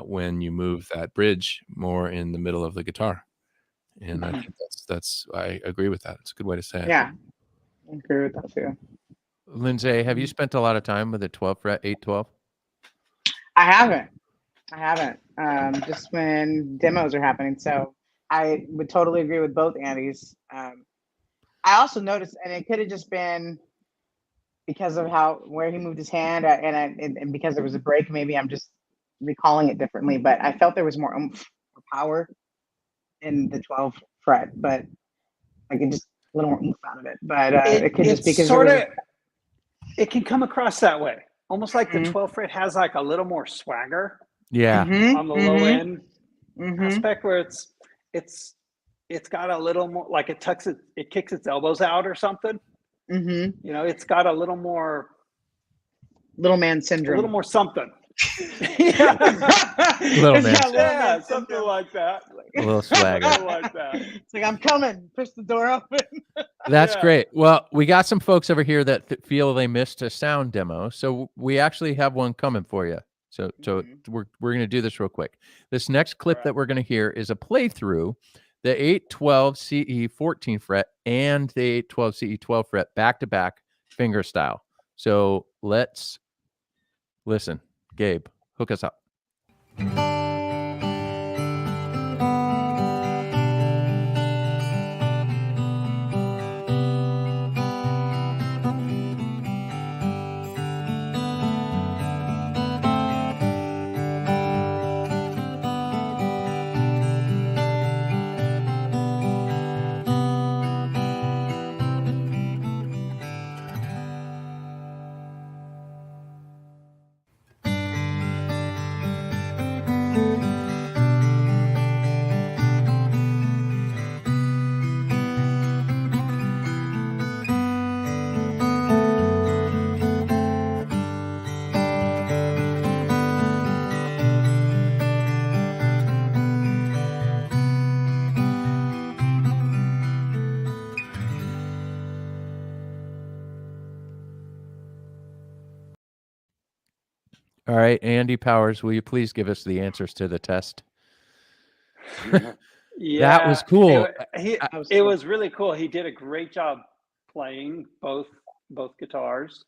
when you move that bridge more in the middle of the guitar. And I think I agree with that. It's a good way to say it. Yeah, I agree with that too. Lindsay, have you spent a lot of time with a 12 fret 812? I haven't. Just when demos are happening. So I would totally agree with both Andys. I also noticed, and it could have just been because of where he moved his hand, and because there was a break. Maybe I'm just recalling it differently, but I felt there was more oomph or power in the 12 fret, but I could just a little more oomph out of it. But it could just because sort of it can come across that way, almost like the 12th fret has like a little more swagger. Yeah. On the low end aspect, where it's got a little more like it kicks its elbows out or something. You know, it's got a little more little man syndrome, a little more something. Little man, yeah, something like that. A little swagger. Like that. It's like, I'm coming. Push the door open. That's great. Well, we got some folks over here that feel they missed a sound demo, so we actually have one coming for you. So we're going to do this real quick. This next clip that we're going to hear is a playthrough, the 812 CE 14 fret and the 812 CE 12 fret back to back finger style. So let's listen. Gabe, hook us up. All right, Andy Powers, will you please give us the answers to the test? Yeah, that was cool. It was really cool. He did a great job playing both guitars.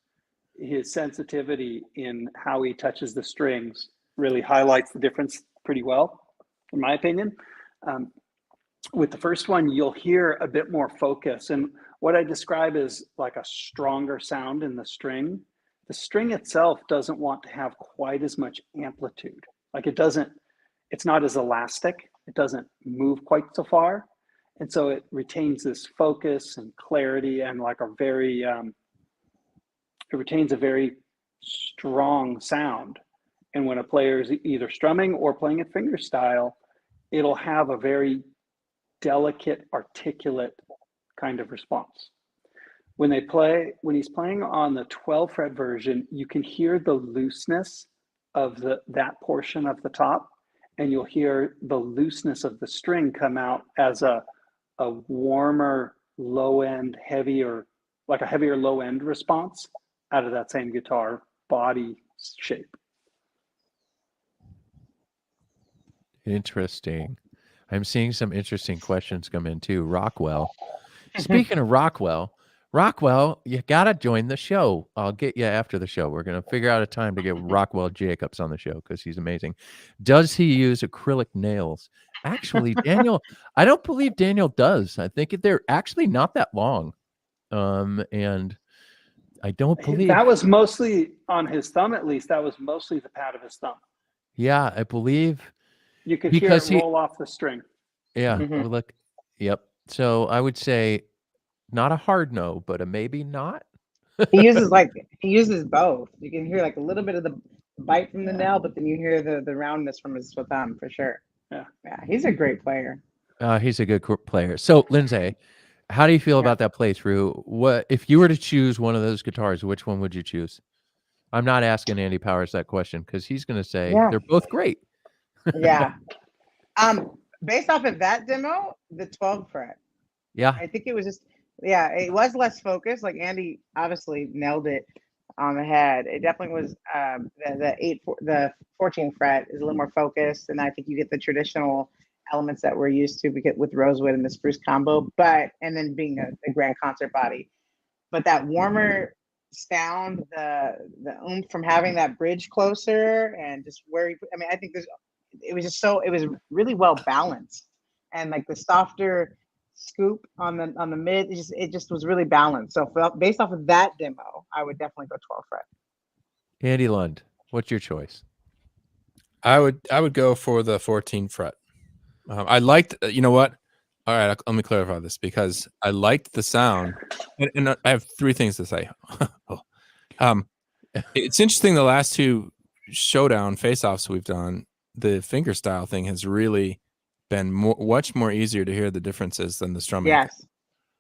His sensitivity in how he touches the strings really highlights the difference pretty well, in my opinion. With the first one, you'll hear a bit more focus, and what I describe is like a stronger sound in the string. The string itself doesn't want to have quite as much amplitude. Like it's not as elastic. It doesn't move quite so far. And so it retains this focus and clarity and like it retains a very strong sound. And when a player is either strumming or playing it finger style, it'll have a very delicate, articulate kind of response. When he's playing on the 12 fret version, you can hear the looseness of that portion of the top, and you'll hear the looseness of the string come out as a warmer low end, heavier low end response out of that same guitar body shape. Interesting. I'm seeing some interesting questions come in too. Rockwell. Speaking of Rockwell, you got to join the show. I'll get you after the show. We're going to figure out a time to get Rockwell Jacobs on the show because he's amazing. Does he use acrylic nails? Actually, Daniel, I don't believe Daniel does. I think they're actually not that long. And I don't believe that was mostly on his thumb, at least. That was mostly the pad of his thumb. Yeah, I believe you could hear it roll off the string. Yeah. Look. Yep. So I would say not a hard no, but a maybe not. he uses both. You can hear like a little bit of the bite from the nail, but then you hear the roundness from his thumb for sure. Yeah, he's a great player. He's a good player. So Lindsay, how do you feel about that playthrough? What if you were to choose one of those guitars? Which one would you choose? I'm not asking Andy Powers that question because he's going to say they're both great. Yeah. Based off of that demo, the 12 fret. Yeah. I think it was just it was less focused. Like Andy obviously nailed it. on the head. It definitely was the 14th fret is a little more focused, and I think you get the traditional elements that we're used to with rosewood and the spruce combo, and then being a grand concert body. But that warmer sound, the oomph from having that bridge closer, and just where I think it was really well balanced, and like the softer scoop on the mid, it just was really balanced. So based off of that demo, I would definitely go 12 fret. Andy Lund, what's your choice? I would go for the 14 fret. I liked, you know what? All right, let me clarify this, because I liked the sound, and I have three things to say. It's interesting, the last two showdown face-offs we've done, the finger style thing has really been much more easier to hear the differences than the strumming. Yes.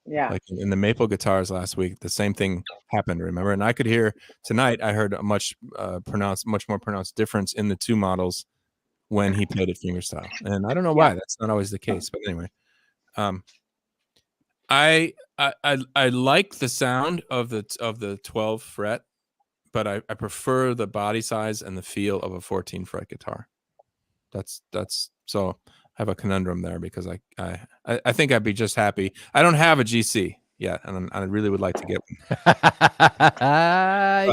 Yeah. Like in the maple guitars last week, the same thing happened, remember? And I could hear tonight, I heard a much more pronounced difference in the two models when he played it fingerstyle. And I don't know why. That's not always the case. But anyway, I like the sound of the 12 fret, but I prefer the body size and the feel of a 14 fret guitar. That's so I have a conundrum there, because I think I'd be just happy. I don't have a GC yet, and I really would like to get one.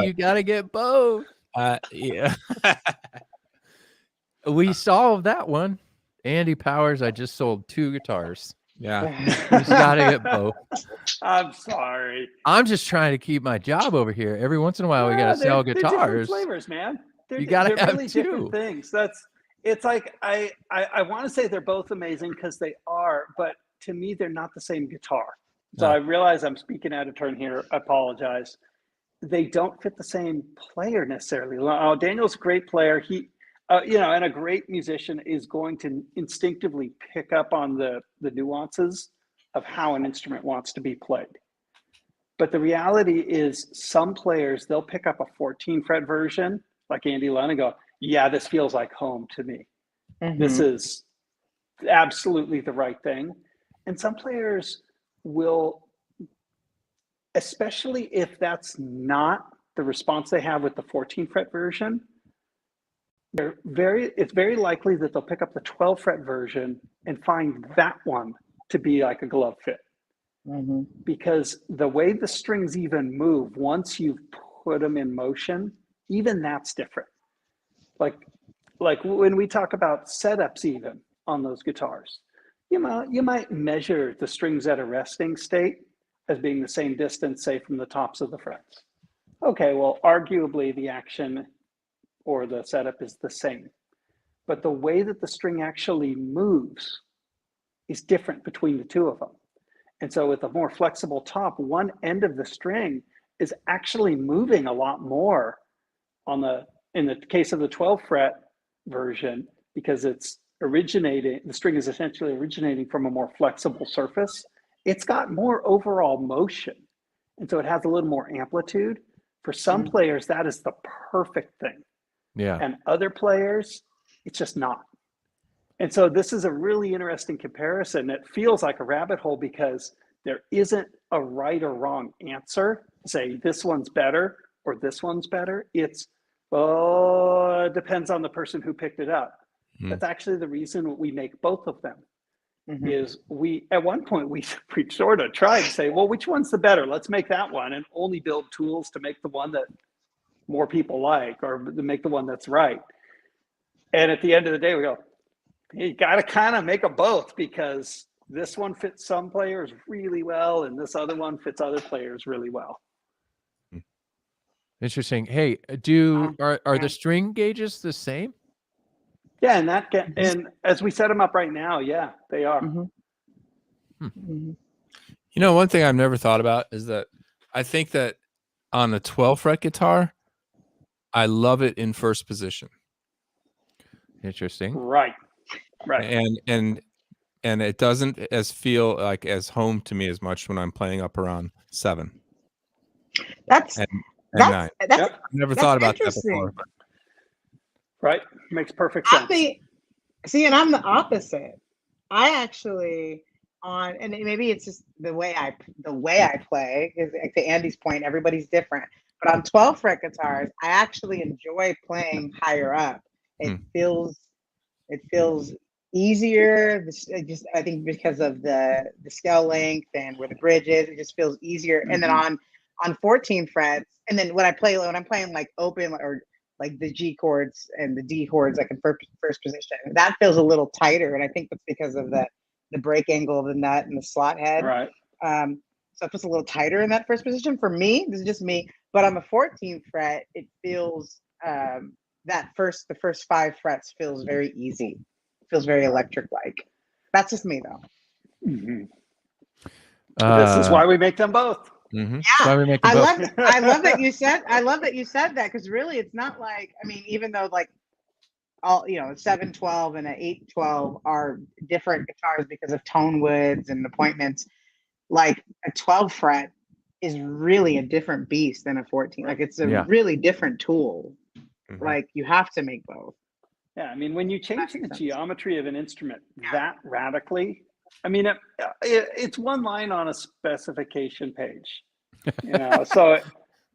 You got to get both. Yeah. We solved that one. Andy Powers, I just sold 2 guitars. Yeah. You just got to get both. I'm sorry. I'm just trying to keep my job over here. Every once in a while, we got to sell They're different guitars. flavors, man. You gotta have really 2. different things. It's like I want to say they're both amazing, because they are, but to me they're not the same guitar. So I realize I'm speaking out of turn here. I apologize. They don't fit the same player necessarily. Daniel's a great player. He, and a great musician is going to instinctively pick up on the nuances of how an instrument wants to be played. But the reality is, some players, they'll pick up a 14 fret version, like Andy Lund, and go, yeah, this feels like home to me. Mm-hmm. This is absolutely the right thing. And some players will, especially if that's not the response they have with the 14 fret version, it's very likely that they'll pick up the 12 fret version and find that one to be like a glove fit. Mm-hmm. Because the way the strings even move, once you've put them in motion, even that's different. Like when we talk about setups, even on those guitars, you might measure the strings at a resting state as being the same distance, say, from the tops of the frets. Okay, well, arguably the action or the setup is the same, but the way that the string actually moves is different between the two of them. And so with a more flexible top, one end of the string is actually moving a lot more in the case of the 12 fret version, because the string is essentially originating from a more flexible surface. It's got more overall motion. And so it has a little more amplitude. For some players, that is the perfect thing. Yeah. And other players, it's just not. And so this is a really interesting comparison. It feels like a rabbit hole, because there isn't a right or wrong answer. Say this one's better or this one's better. It depends on the person who picked it up. That's actually the reason we make both of them. Mm-hmm. Is at one point we sort of tried to say, well, which one's the better? Let's make that one, and only build tools to make the one that more people like, or to make the one that's right. And at the end of the day, we go, you got to kind of make them both, because this one fits some players really well, and this other one fits other players really well. Interesting. Hey, are the string gauges the same? Yeah, and as we set them up right now, yeah, they are. Mm-hmm. Mm-hmm. You know, one thing I've never thought about is that I think that on the 12 fret guitar, I love it in first position. Interesting. Right. And it doesn't feel like as home to me as much when I'm playing up around 7. That's 9. Yep. I've never thought about that interesting. before. Right. Makes perfect sense. And I'm the opposite. I actually and maybe it's just the way I play, is to Andy's point, everybody's different. But on 12 fret guitars, I actually enjoy playing higher up. It feels easier. I think because of the scale length and where the bridge is, it just feels easier. And then on 14 frets, and then when I'm playing like open or like the G chords and the D chords, like in first position, that feels a little tighter. And I think that's because of the break angle of the nut and the slot head. Right. So it feels a little tighter in that first position for me. This is just me. But on the 14th fret, it feels the first 5 frets feels very easy. It feels very electric like. That's just me though. This is why we make them both. Yeah, Yeah, why we make them both. I love that you said that, because really it's not like, I mean, even though like all, you know, 712 and an 812 are different guitars because of tone widths and appointments, like a 12 fret is really a different beast than a 14. Like it's a really different tool. Like you have to make both. Yeah, I mean, when you change the geometry of an instrument that radically, I mean, it's one line on a specification page, you know. So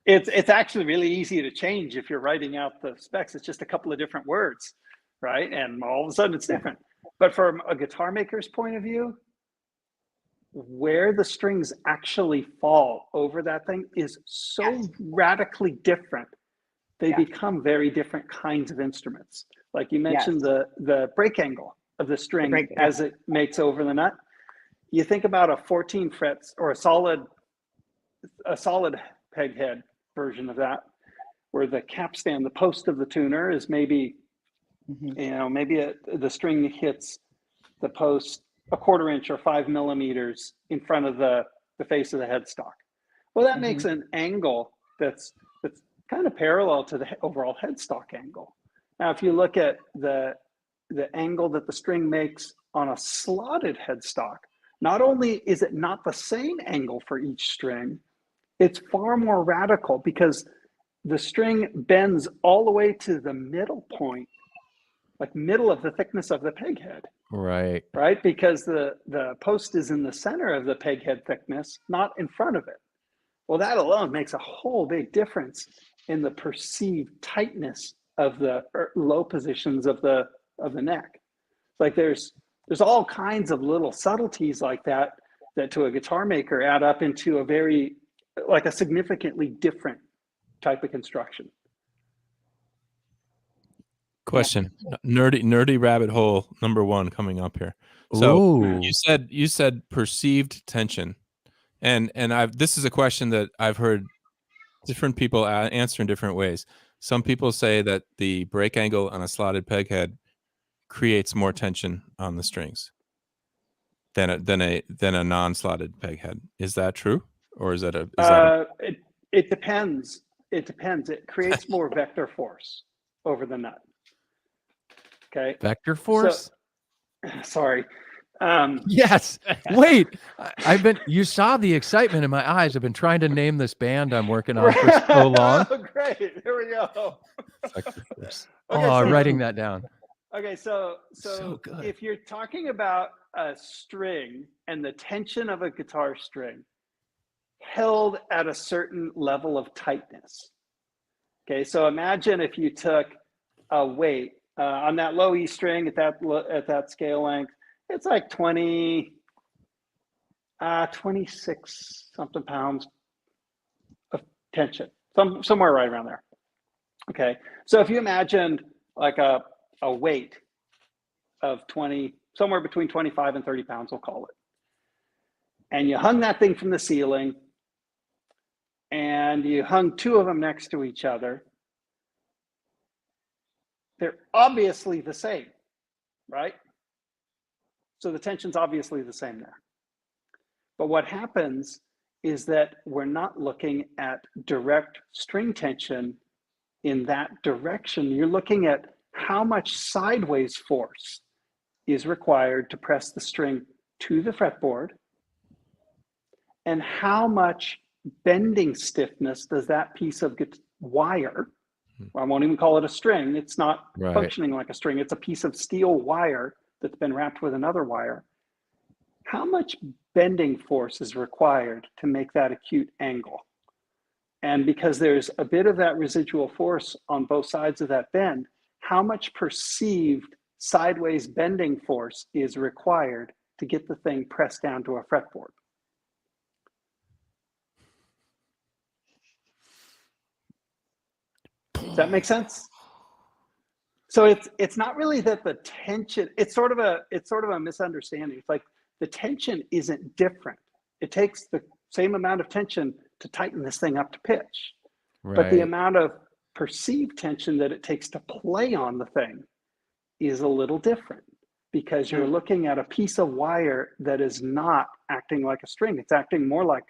it's actually really easy to change if you're writing out the specs. It's just a couple of different words, right? And all of a sudden it's different. But from a guitar maker's point of view, where the strings actually fall over that thing is so radically different. They become very different kinds of instruments. Like you mentioned, the break angle of the string as it makes over the nut. You think about a 14 frets or a solid peg head version of that, where the capstan, the post of the tuner, is maybe, you know, maybe the string hits the post a 1/4 inch or 5 millimeters in front of the face of the headstock. Well, that makes an angle that's kind of parallel to the overall headstock angle. Now, if you look at the angle that the string makes on a slotted headstock, not only is it not the same angle for each string, it's far more radical because the string bends all the way to the middle point, like middle of the thickness of the peg head. Right. Right? Because the post is in the center of the peg head thickness, not in front of it. Well, that alone makes a whole big difference in the perceived tightness of the low positions of the neck. Like there's all kinds of little subtleties like that to a guitar maker add up into a significantly different type of construction. Question, nerdy rabbit hole number 1 coming up here. So you said perceived tension, and this is a question that I've heard different people answer in different ways. Some people say that the break angle on a slotted peg head creates more tension on the strings than a non-slotted peg head. Is that true, or is that it depends. It depends. It creates more vector force over the nut. Okay. Vector force? Sorry. Yes. Wait. You saw the excitement in my eyes. I've been trying to name this band I'm working on for so long. Oh, great. Here we go. Vector force. Okay, I'm writing that down. Okay, so good. if you're talking about a string and the tension of a guitar string held at a certain level of tightness. Okay, so imagine if you took a weight on that low E string at that scale length, it's like 26 something pounds of tension, somewhere right around there. Okay, so if you imagined like a weight of somewhere between 25 and 30 pounds, we'll call it, and you hung that thing from the ceiling, and you hung 2 of them next to each other, they're obviously the same, right? So the tension's obviously the same there. But what happens is that we're not looking at direct string tension in that direction. You're looking at how much sideways force is required to press the string to the fretboard, and how much bending stiffness does that piece of wire, I won't even call it a string, it's not functioning like a string, it's a piece of steel wire that's been wrapped with another wire. How much bending force is required to make that acute angle? And because there's a bit of that residual force on both sides of that bend, how much perceived sideways bending force is required to get the thing pressed down to a fretboard? Does that make sense? So it's not really that the tension, it's sort of a misunderstanding. It's like the tension isn't different. It takes the same amount of tension to tighten this thing up to pitch. Right. But the amount of perceived tension that it takes to play on the thing is a little different, because you're looking at a piece of wire that is not acting like a string. It's acting more like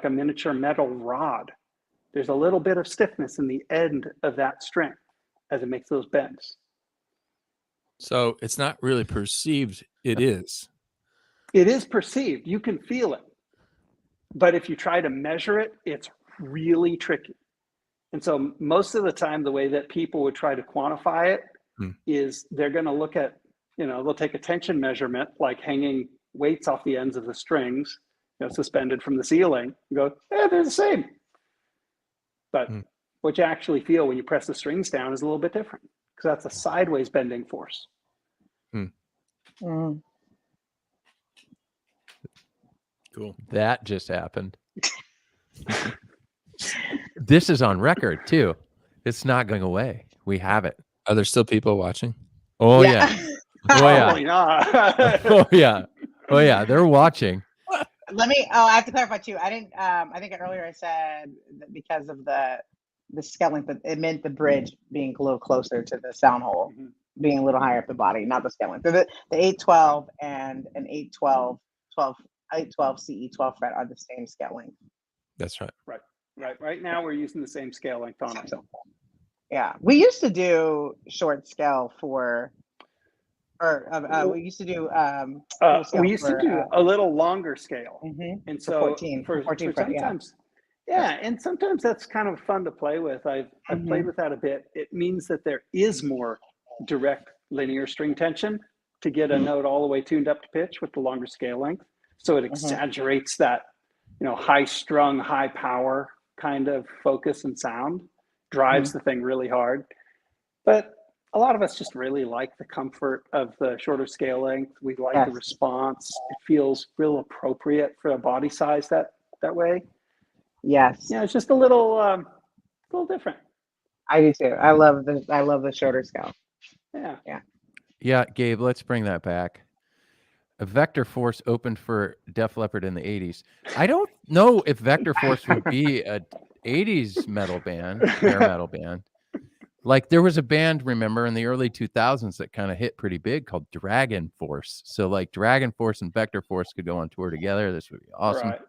a miniature metal rod. There's a little bit of stiffness in the end of that string as it makes those bends. So it's not really perceived. It is. It is perceived. You can feel it. But if you try to measure it, it's really tricky. And so most of the time, the way that people would try to quantify it is they're going to look at, they'll take a tension measurement, like hanging weights off the ends of the strings, suspended from the ceiling, and go, they're the same. But what you actually feel when you press the strings down is a little bit different, because that's a sideways bending force. Cool. That just happened. This is on record too. It's not going away. We have it. Are there still people watching? Oh yeah. Oh yeah. Probably not. Oh yeah. Oh yeah. They're watching. I have to clarify too. I didn't, I think earlier I said that because of the scale length, but it meant the bridge being a little closer to the sound hole, being a little higher up the body, not the scale length. So the 812 and an 812 CE 12 fret are the same scale length. That's right. Right now we're using the same scale length on it. Yeah, we used to do short scale we used to do a little longer scale, and so 14 fret, sometimes, and sometimes that's kind of fun to play with. I've played with that a bit. It means that there is more direct linear string tension to get a note all the way tuned up to pitch with the longer scale length. So it exaggerates that, high strung, high power kind of focus and sound, drives the thing really hard. But a lot of us just really like the comfort of the shorter scale length. We like the response. It feels real appropriate for a body size that way. Yes. Yeah, it's just a little different. I do too. I love the shorter scale. Yeah. Yeah, Gabe, let's bring that back. A Vector Force opened for Def Leppard in the 80s. I don't know if Vector Force would be a 80s metal band, hair metal band. Like there was a band, remember, in the early 2000s that kind of hit pretty big called Dragon Force. So like Dragon Force and Vector Force could go on tour together. This would be awesome. Right.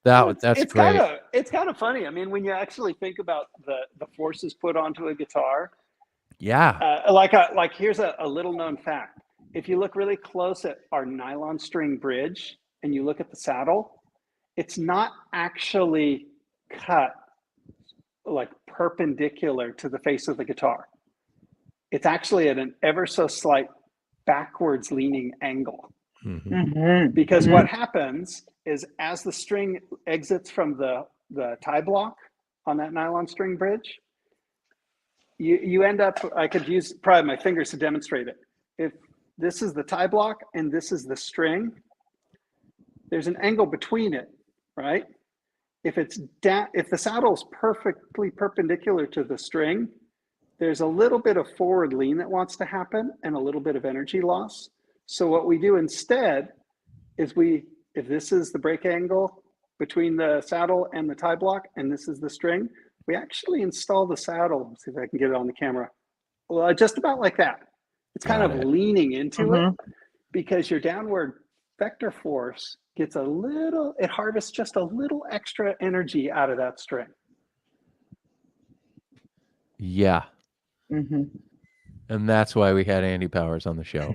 That's great. It's kind of funny. I mean, when you actually think about the forces put onto a guitar. Yeah. Like here's a little known fact. If you look really close at our nylon string bridge and you look at the saddle, it's not actually cut like perpendicular to the face of the guitar. It's actually at an ever so slight backwards leaning angle. Because what happens is as the string exits from the tie block on that nylon string bridge, you end up, I could use probably my fingers to demonstrate it. If this is the tie block and this is the string, there's an angle between it, right? If the saddle is perfectly perpendicular to the string, there's a little bit of forward lean that wants to happen and a little bit of energy loss. So what we do instead is if this is the break angle between the saddle and the tie block, and this is the string, we actually install the saddle. Let's see if I can get it on the camera. Well, just about like that. It's kind of leaning into it because your downward vector force gets it harvests just a little extra energy out of that string. Yeah. And that's why we had Andy Powers on the show.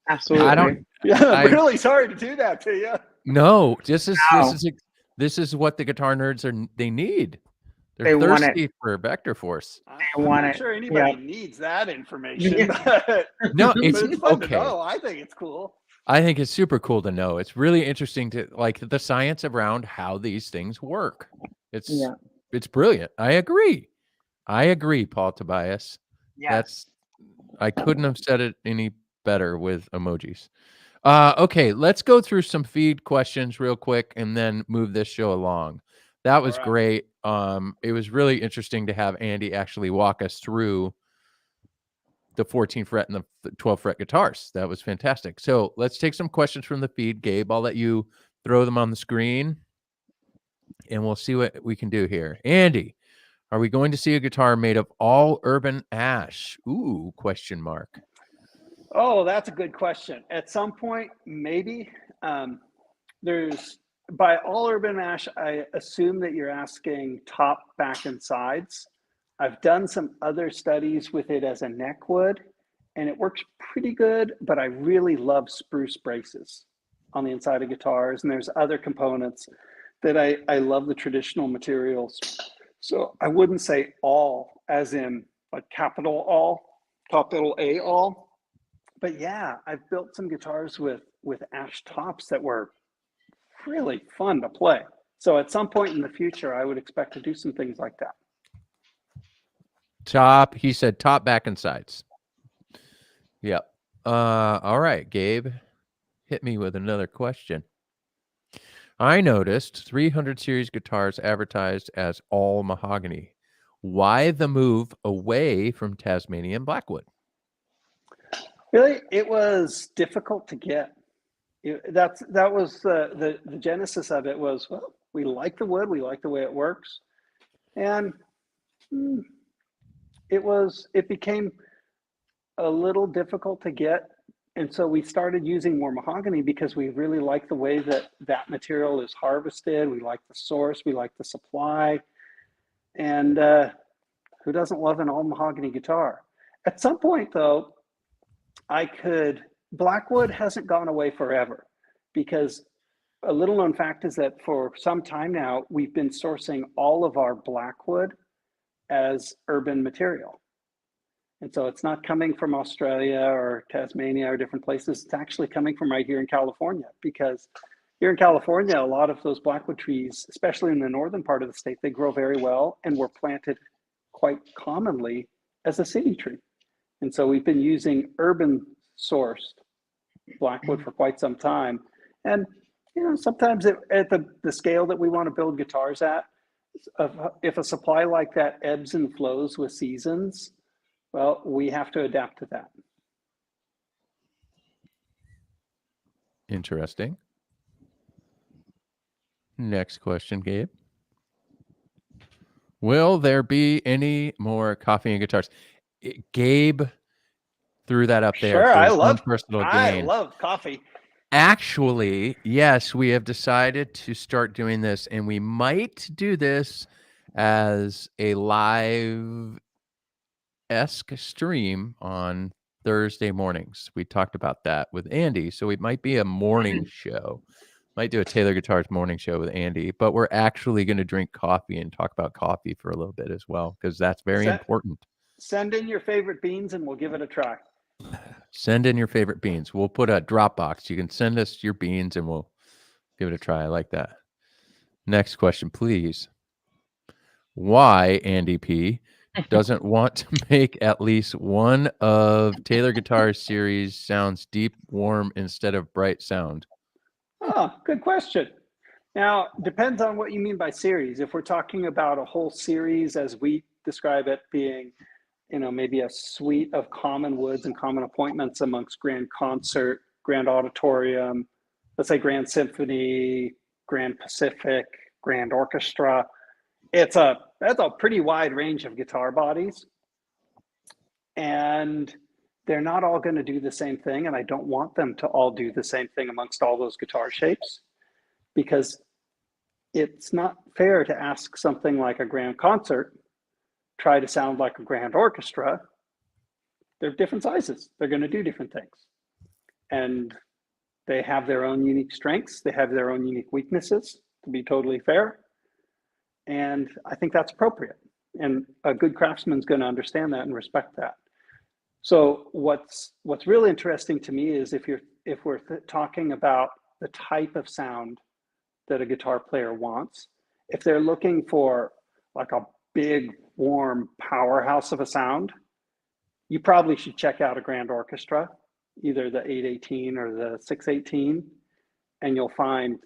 Absolutely. I'm really sorry to do that to you. No, this is what the guitar nerds they need. They're thirsty for vector force. I'm not sure anybody needs that information. But, no, it's fun okay. to know. I think it's cool. I think it's super cool to know. It's really interesting to like the science around how these things work. It's Yeah. it's brilliant. I agree. Paul Tobias. Yes. I couldn't have said it any better with emojis. Okay, let's go through some feed questions real quick and then move this show along. That was All right. great. It was really interesting to have Andy actually walk us through the 14 fret and the 12 fret guitars. That was fantastic. So let's take some questions from the feed. Gabe, I'll let you throw them on the screen and we'll see what we can do here. Andy, are we going to see a guitar made of all urban ash? Ooh, question mark. Oh, that's a good question. At some point, maybe. There's by all urban ash, I assume that you're asking top, back, and sides. I've done some other studies with it as a neck wood, and it works pretty good, but I really love spruce braces on the inside of guitars, and there's other components that I love the traditional materials. So I wouldn't say all, as in like capital A all, but yeah, I've built some guitars with ash tops that were really fun to play. So at some point in the future, I would expect to do some things like that. He said top, back, and sides. Yep. All right, Gabe, hit me with another question. I noticed 300 series guitars advertised as all mahogany. Why the move away from Tasmanian blackwood? Really, it was difficult to get. That was the genesis of it was, well, we like the wood, we like the way it works, and it became a little difficult to get, and so we started using more mahogany because we really like the way that material is harvested. We like the source, we like the supply, and who doesn't love an all mahogany guitar? At some point, though, Blackwood hasn't gone away forever, because a little known fact is that for some time now, we've been sourcing all of our Blackwood as urban material. And so it's not coming from Australia or Tasmania or different places. It's actually coming from right here in California, because here in California, a lot of those Blackwood trees, especially in the northern part of the state, they grow very well and were planted quite commonly as a city tree. And so we've been using urban sourced Blackwood for quite some time. And, sometimes at the scale that we want to build guitars at, if a supply like that ebbs and flows with seasons, well, we have to adapt to that. Interesting. Next question, Gabe. Will there be any more coffee and guitars? Gabe threw that up there. Sure, for I his own love personal I gain. love coffee. Actually, yes, we have decided to start doing this, and we might do this as a live-esque stream on Thursday mornings. We talked about that with Andy, so it might be a morning show. Might do a Taylor Guitars morning show with Andy, but we're actually going to drink coffee and talk about coffee for a little bit as well, because that's very important. Send in your favorite beans and we'll give it a try. Send in your favorite beans. We'll put a Dropbox. You can send us your beans and we'll give it a try. I like that. Next question, please. Why Andy P doesn't want to make at least one of Taylor Guitars series sounds deep, warm instead of bright sound? Oh, good question. Now, depends on what you mean by series. If we're talking about a whole series as we describe it being, maybe a suite of common woods and common appointments amongst grand concert, grand auditorium, let's say grand symphony, grand Pacific, grand orchestra, that's a pretty wide range of guitar bodies. And they're not all going to do the same thing. And I don't want them to all do the same thing amongst all those guitar shapes, because it's not fair to ask something like a grand concert try to sound like a grand orchestra. They're different sizes. They're going to do different things. And they have their own unique strengths. They have their own unique weaknesses, to be totally fair. And I think that's appropriate. And a good craftsman's going to understand that and respect that. So what's really interesting to me is if we're talking about the type of sound that a guitar player wants, If they're looking for like a big, warm powerhouse of a sound, you probably should check out a grand orchestra, either the 818 or the 618, and you'll find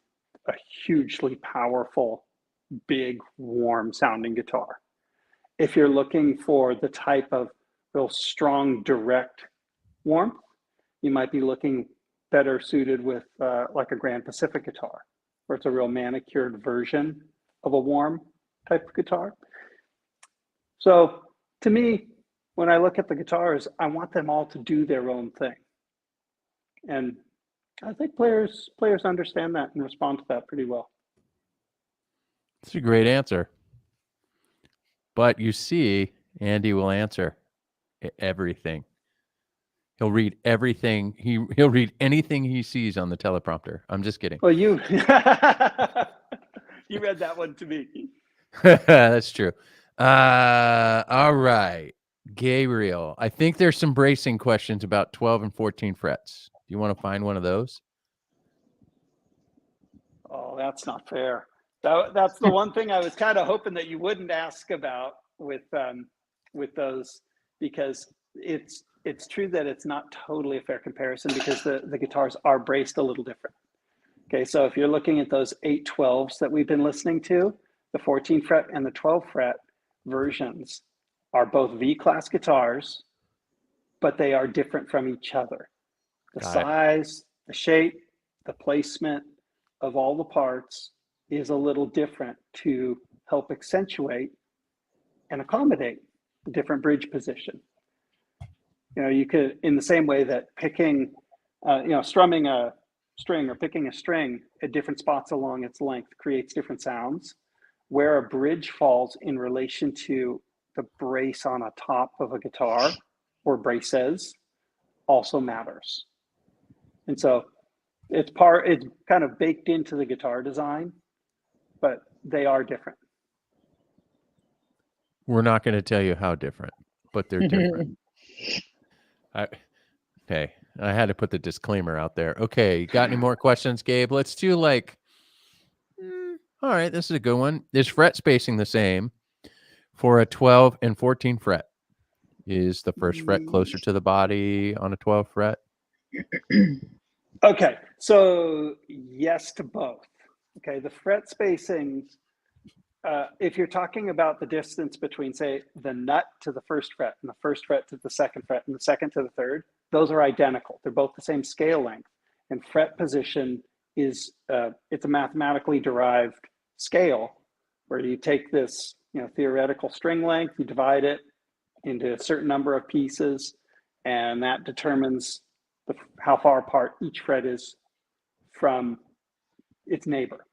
a hugely powerful, big, warm sounding guitar. If you're looking for the type of real strong, direct warmth, you might be looking better suited with like a Grand Pacific guitar, where it's a real manicured version of a warm type of guitar. So to me, when I look at the guitars, I want them all to do their own thing. And I think players understand that and respond to that pretty well. It's a great answer. But you see, Andy will answer everything. He'll read everything. He'll read anything he sees on the teleprompter. I'm just kidding. Well, you you read that one to me. That's true. All right. Gabriel, I think there's some bracing questions about 12 and 14 frets. Do you want to find one of those? Oh, that's not fair. That's the one thing I was kind of hoping that you wouldn't ask about with those, because it's true that it's not totally a fair comparison because the guitars are braced a little different. Okay, so if you're looking at those 812s that we've been listening to, the 14 fret and the 12 fret versions are both V-class guitars, but they are different from each other. The size, the shape, the placement of all the parts is a little different to help accentuate and accommodate the different bridge position. You know, you could, in the same way that picking, strumming a string or picking a string at different spots along its length creates different sounds. Where a bridge falls in relation to the brace on a top of a guitar or braces also matters. And so it's kind of baked into the guitar design, but they are different. We're not going to tell you how different, but they're different. Okay, I had to put the disclaimer out there. Okay, got any more questions, Gabe? Let's do like, all right, this is a good one. Is fret spacing the same for a 12 and 14 fret? Is the first fret closer to the body on a 12 fret? Okay, so yes to both. Okay, the fret spacing, if you're talking about the distance between, say, the nut to the first fret and the first fret to the second fret and the second to the third, those are identical. They're both the same scale length. And fret position is, it's a mathematically derived scale where you take this, theoretical string length, you divide it into a certain number of pieces, and that determines how far apart each fret is from its neighbor.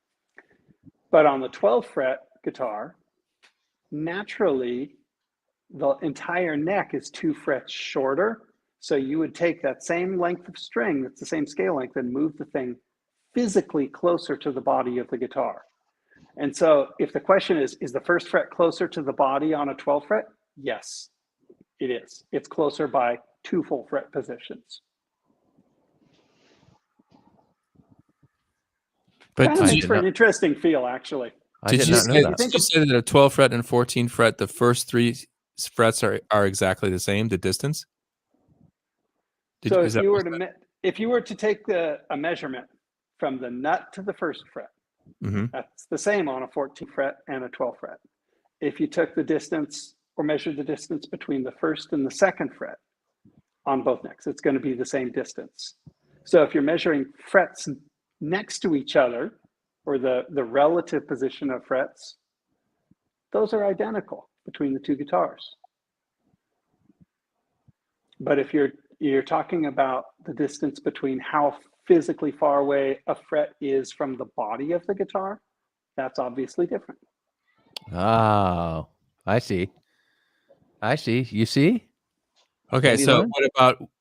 But on the 12 fret guitar, naturally, the entire neck is 2 frets shorter. So you would take that same length of string, that's the same scale length, and move the thing physically closer to the body of the guitar. And so if the question is the first fret closer to the body on a 12 fret? Yes, it is. It's closer by 2 full fret positions. But Kind of makes for an interesting feel, actually. Did you say that a 12 fret and 14 fret, the first 3 frets are exactly the same, the distance? So if you were to take a measurement from the nut to the first fret, that's the same on a 14 fret and a 12 fret. If you took the distance or measured the distance between the first and the second fret on both necks, it's going to be the same distance. So if you're measuring frets next to each other, or the relative position of frets, those are identical between the two guitars. But if you're talking about the distance between how physically far away a fret is from the body of the guitar, that's obviously different. Oh, I see. You see? Okay, so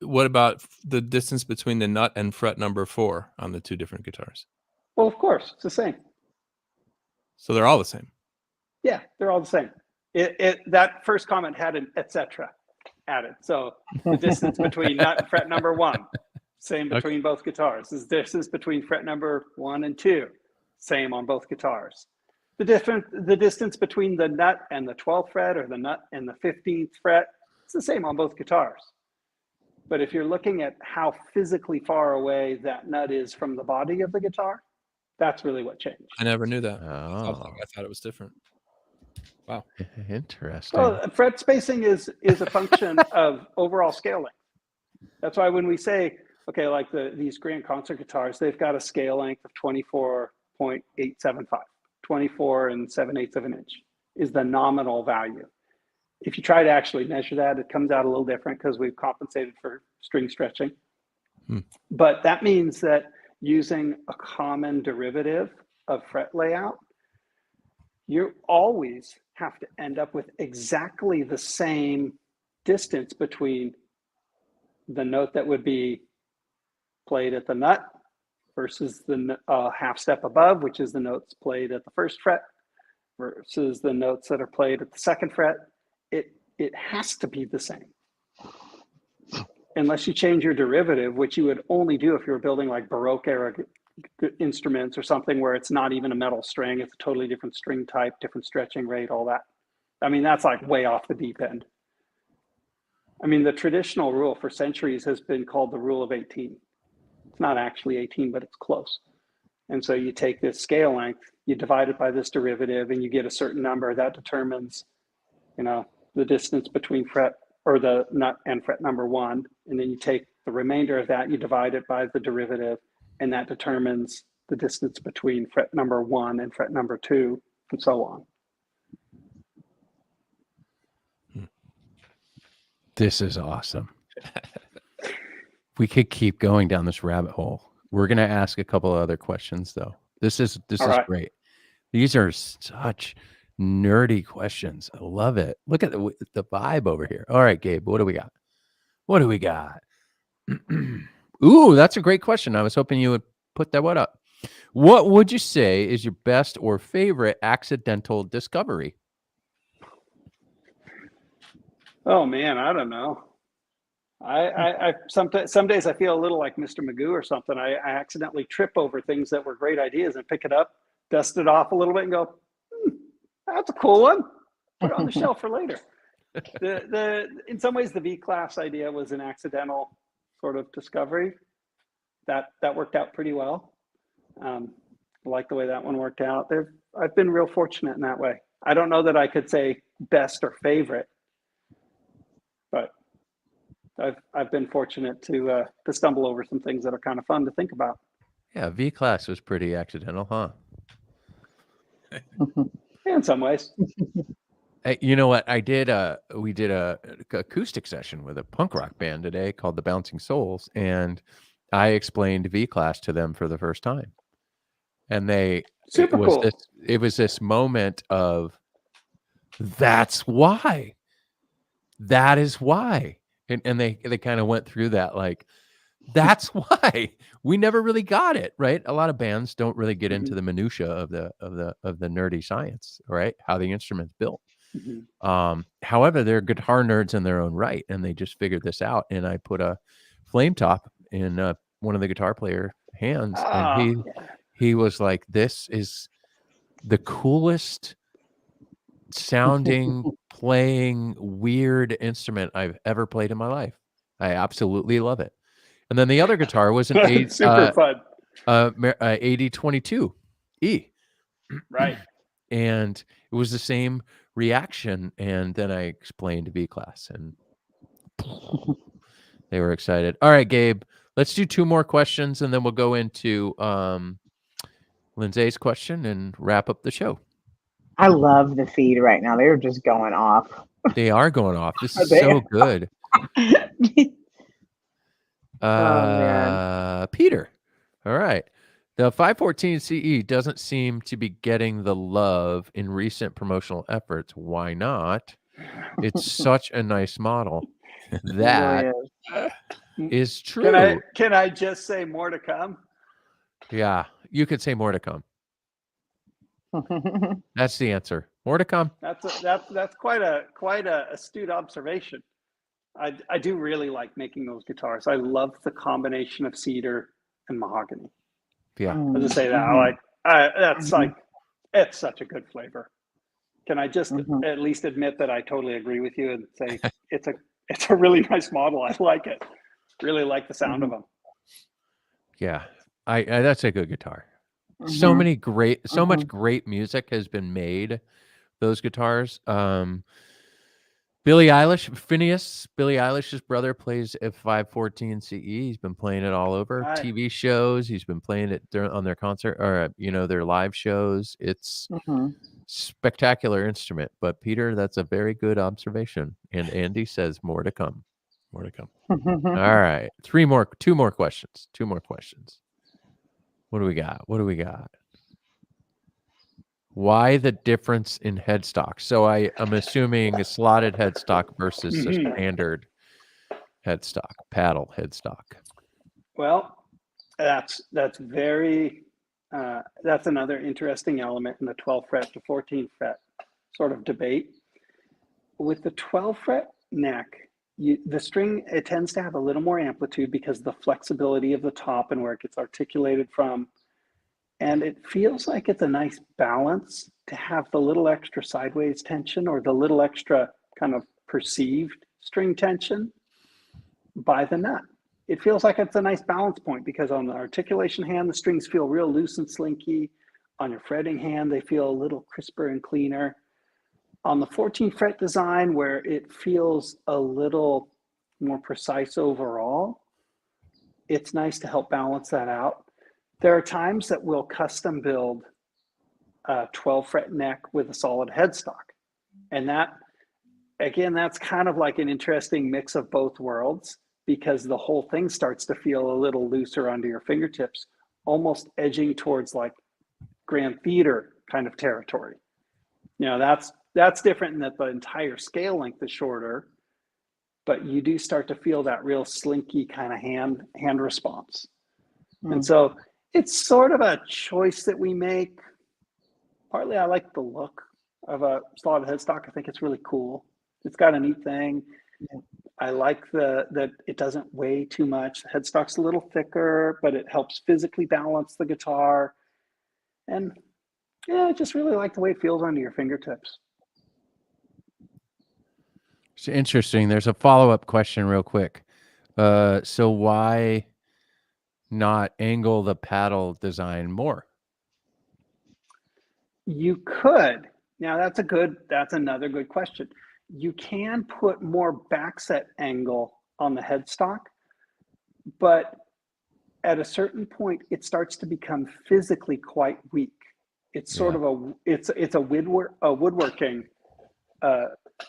what about the distance between the nut and fret number 4 on the 2 different guitars? Well, of course, it's the same. So they're all the same. Yeah, they're all the same. That first comment had an etc. added. So the distance between nut and fret number 1, same between both guitars. The distance between fret number 1 and 2, same on both guitars. the distance between the nut and the 12th fret or the nut and the 15th fret, it's the same on both guitars. But if you're looking at how physically far away that nut is from the body of the guitar, that's really what changed. I never knew that. Oh, I thought it was different. Wow. interesting. Well, fret spacing is a function of overall scale length. That's why when we say, okay, like these grand concert guitars, they've got a scale length of 24.875, 24 and 7/8 of an inch is the nominal value. If you try to actually measure that, it comes out a little different because we've compensated for string stretching. But that means that using a common derivative of fret layout, you always have to end up with exactly the same distance between the note that would be played at the nut versus the half step above, which is the notes played at the first fret, versus the notes that are played at the second fret. It has to be the same. Unless you change your derivative, which you would only do if you were building like Baroque era instruments or something where it's not even a metal string, it's a totally different string type, different stretching rate, all that. I mean, that's like way off the deep end. I mean, the traditional rule for centuries has been called the rule of 18. It's not actually 18, but it's close. And so you take this scale length, you divide it by this derivative, and you get a certain number that determines, you know, the distance between fret or the nut and fret number 1. And then you take the remainder of that, you divide it by the derivative, and that determines the distance between fret number 1 and fret number 2, and so on. This is awesome. We could keep going down this rabbit hole. We're going to ask a couple of other questions, though. This is right. great. These are such nerdy questions. I love it. Look at the vibe over here. All right, Gabe, what do we got? Ooh, that's a great question. I was hoping you would put that one up. What would you say is your best or favorite accidental discovery? Oh man, I don't know. I some days I feel a little like Mr. Magoo or something. I accidentally trip over things that were great ideas and pick it up, dust it off a little bit, and go, that's a cool one. Put it on the shelf for later. In some ways, the V-class idea was an accidental sort of discovery that worked out pretty well. I like the way that one worked out. I've been real fortunate in that way. I don't know that I could say best or favorite, but I've been fortunate to stumble over some things that are kind of fun to think about. Yeah, V-class was pretty accidental, huh? Yeah, in some ways. Hey, you know what? We did a acoustic session with a punk rock band today called the Bouncing Souls, and I explained V-class to them for the first time. And Super cool. It was this moment of, that's why. That is why. And they kind of went through that, like, that's why. We never really got it, right? A lot of bands don't really get into the minutia of the nerdy science, right? How the instrument's built. However, they're guitar nerds in their own right, and they just figured this out. And I put a flame top in one of the guitar player hands, and he was like, "This is the coolest sounding, playing, weird instrument I've ever played in my life. I absolutely love it." And then the other guitar was an super fun. 8022 E. Right. And it was the same reaction. And then I explained V-class, and they were excited. All right, Gabe, let's do 2 more questions, and then we'll go into Lindsay's question and wrap up the show. I love the feed right now. They're just going off. They are going off. This is so good. Peter. All right. The 514 CE doesn't seem to be getting the love in recent promotional efforts. Why not? It's such a nice model. That is true. Can I just say more to come? Yeah, you could say more to come. That's the answer. More to come. That's quite a astute observation. I do really like making those guitars. I love the combination of cedar and mahogany. Yeah. I'll just say that. That's like It's such a good flavor. Can I just Mhm. at least admit that I totally agree with you and say it's a really nice model. I like it. Really like the sound of them. Yeah, I that's a good guitar. So Mhm. many great, so much Mhm. great music has been made. Those guitars. Billie Eilish's brother plays a 514 CE. He's been playing it all over Right. TV shows. He's been playing it on their concert or their live shows. It's Mhm. spectacular instrument. But Peter, that's a very good observation. And Andy says more to come. More to come. All right, two more questions. What do we got? Why the difference in headstock? So I am assuming a slotted headstock versus a Mhm. standard headstock, paddle headstock. Well, that's very that's another interesting element in the 12th fret to 14th fret sort of debate. With the 12th fret neck, the string, it tends to have a little more amplitude because of the flexibility of the top and where it gets articulated from. And it feels like it's a nice balance to have the little extra sideways tension or the little extra kind of perceived string tension by the nut. It feels like it's a nice balance point because on the articulation hand, the strings feel real loose and slinky. On your fretting hand, they feel a little crisper and cleaner. On the 14th fret design, where it feels a little more precise overall, it's nice to help balance that out. There are times that we'll custom build a 12 fret neck with a solid headstock. And that, again, that's kind of like an interesting mix of both worlds because the whole thing starts to feel a little looser under your fingertips, almost edging towards like grand theater kind of territory. That's different in that the entire scale length is shorter, but you do start to feel that real slinky kind of hand response. And so it's sort of a choice that we make. Partly I like the look of a slotted headstock. I think it's really cool. It's got a neat thing. I like that it doesn't weigh too much. The headstock's a little thicker, but it helps physically balance the guitar. And yeah, I just really like the way it feels under your fingertips. It's interesting. There's a follow-up question real quick. So why not angle the paddle design more? You could. Now that's another good question. You can put more backset angle on the headstock, but at a certain point, it starts to become physically quite weak. It's sort of a woodworking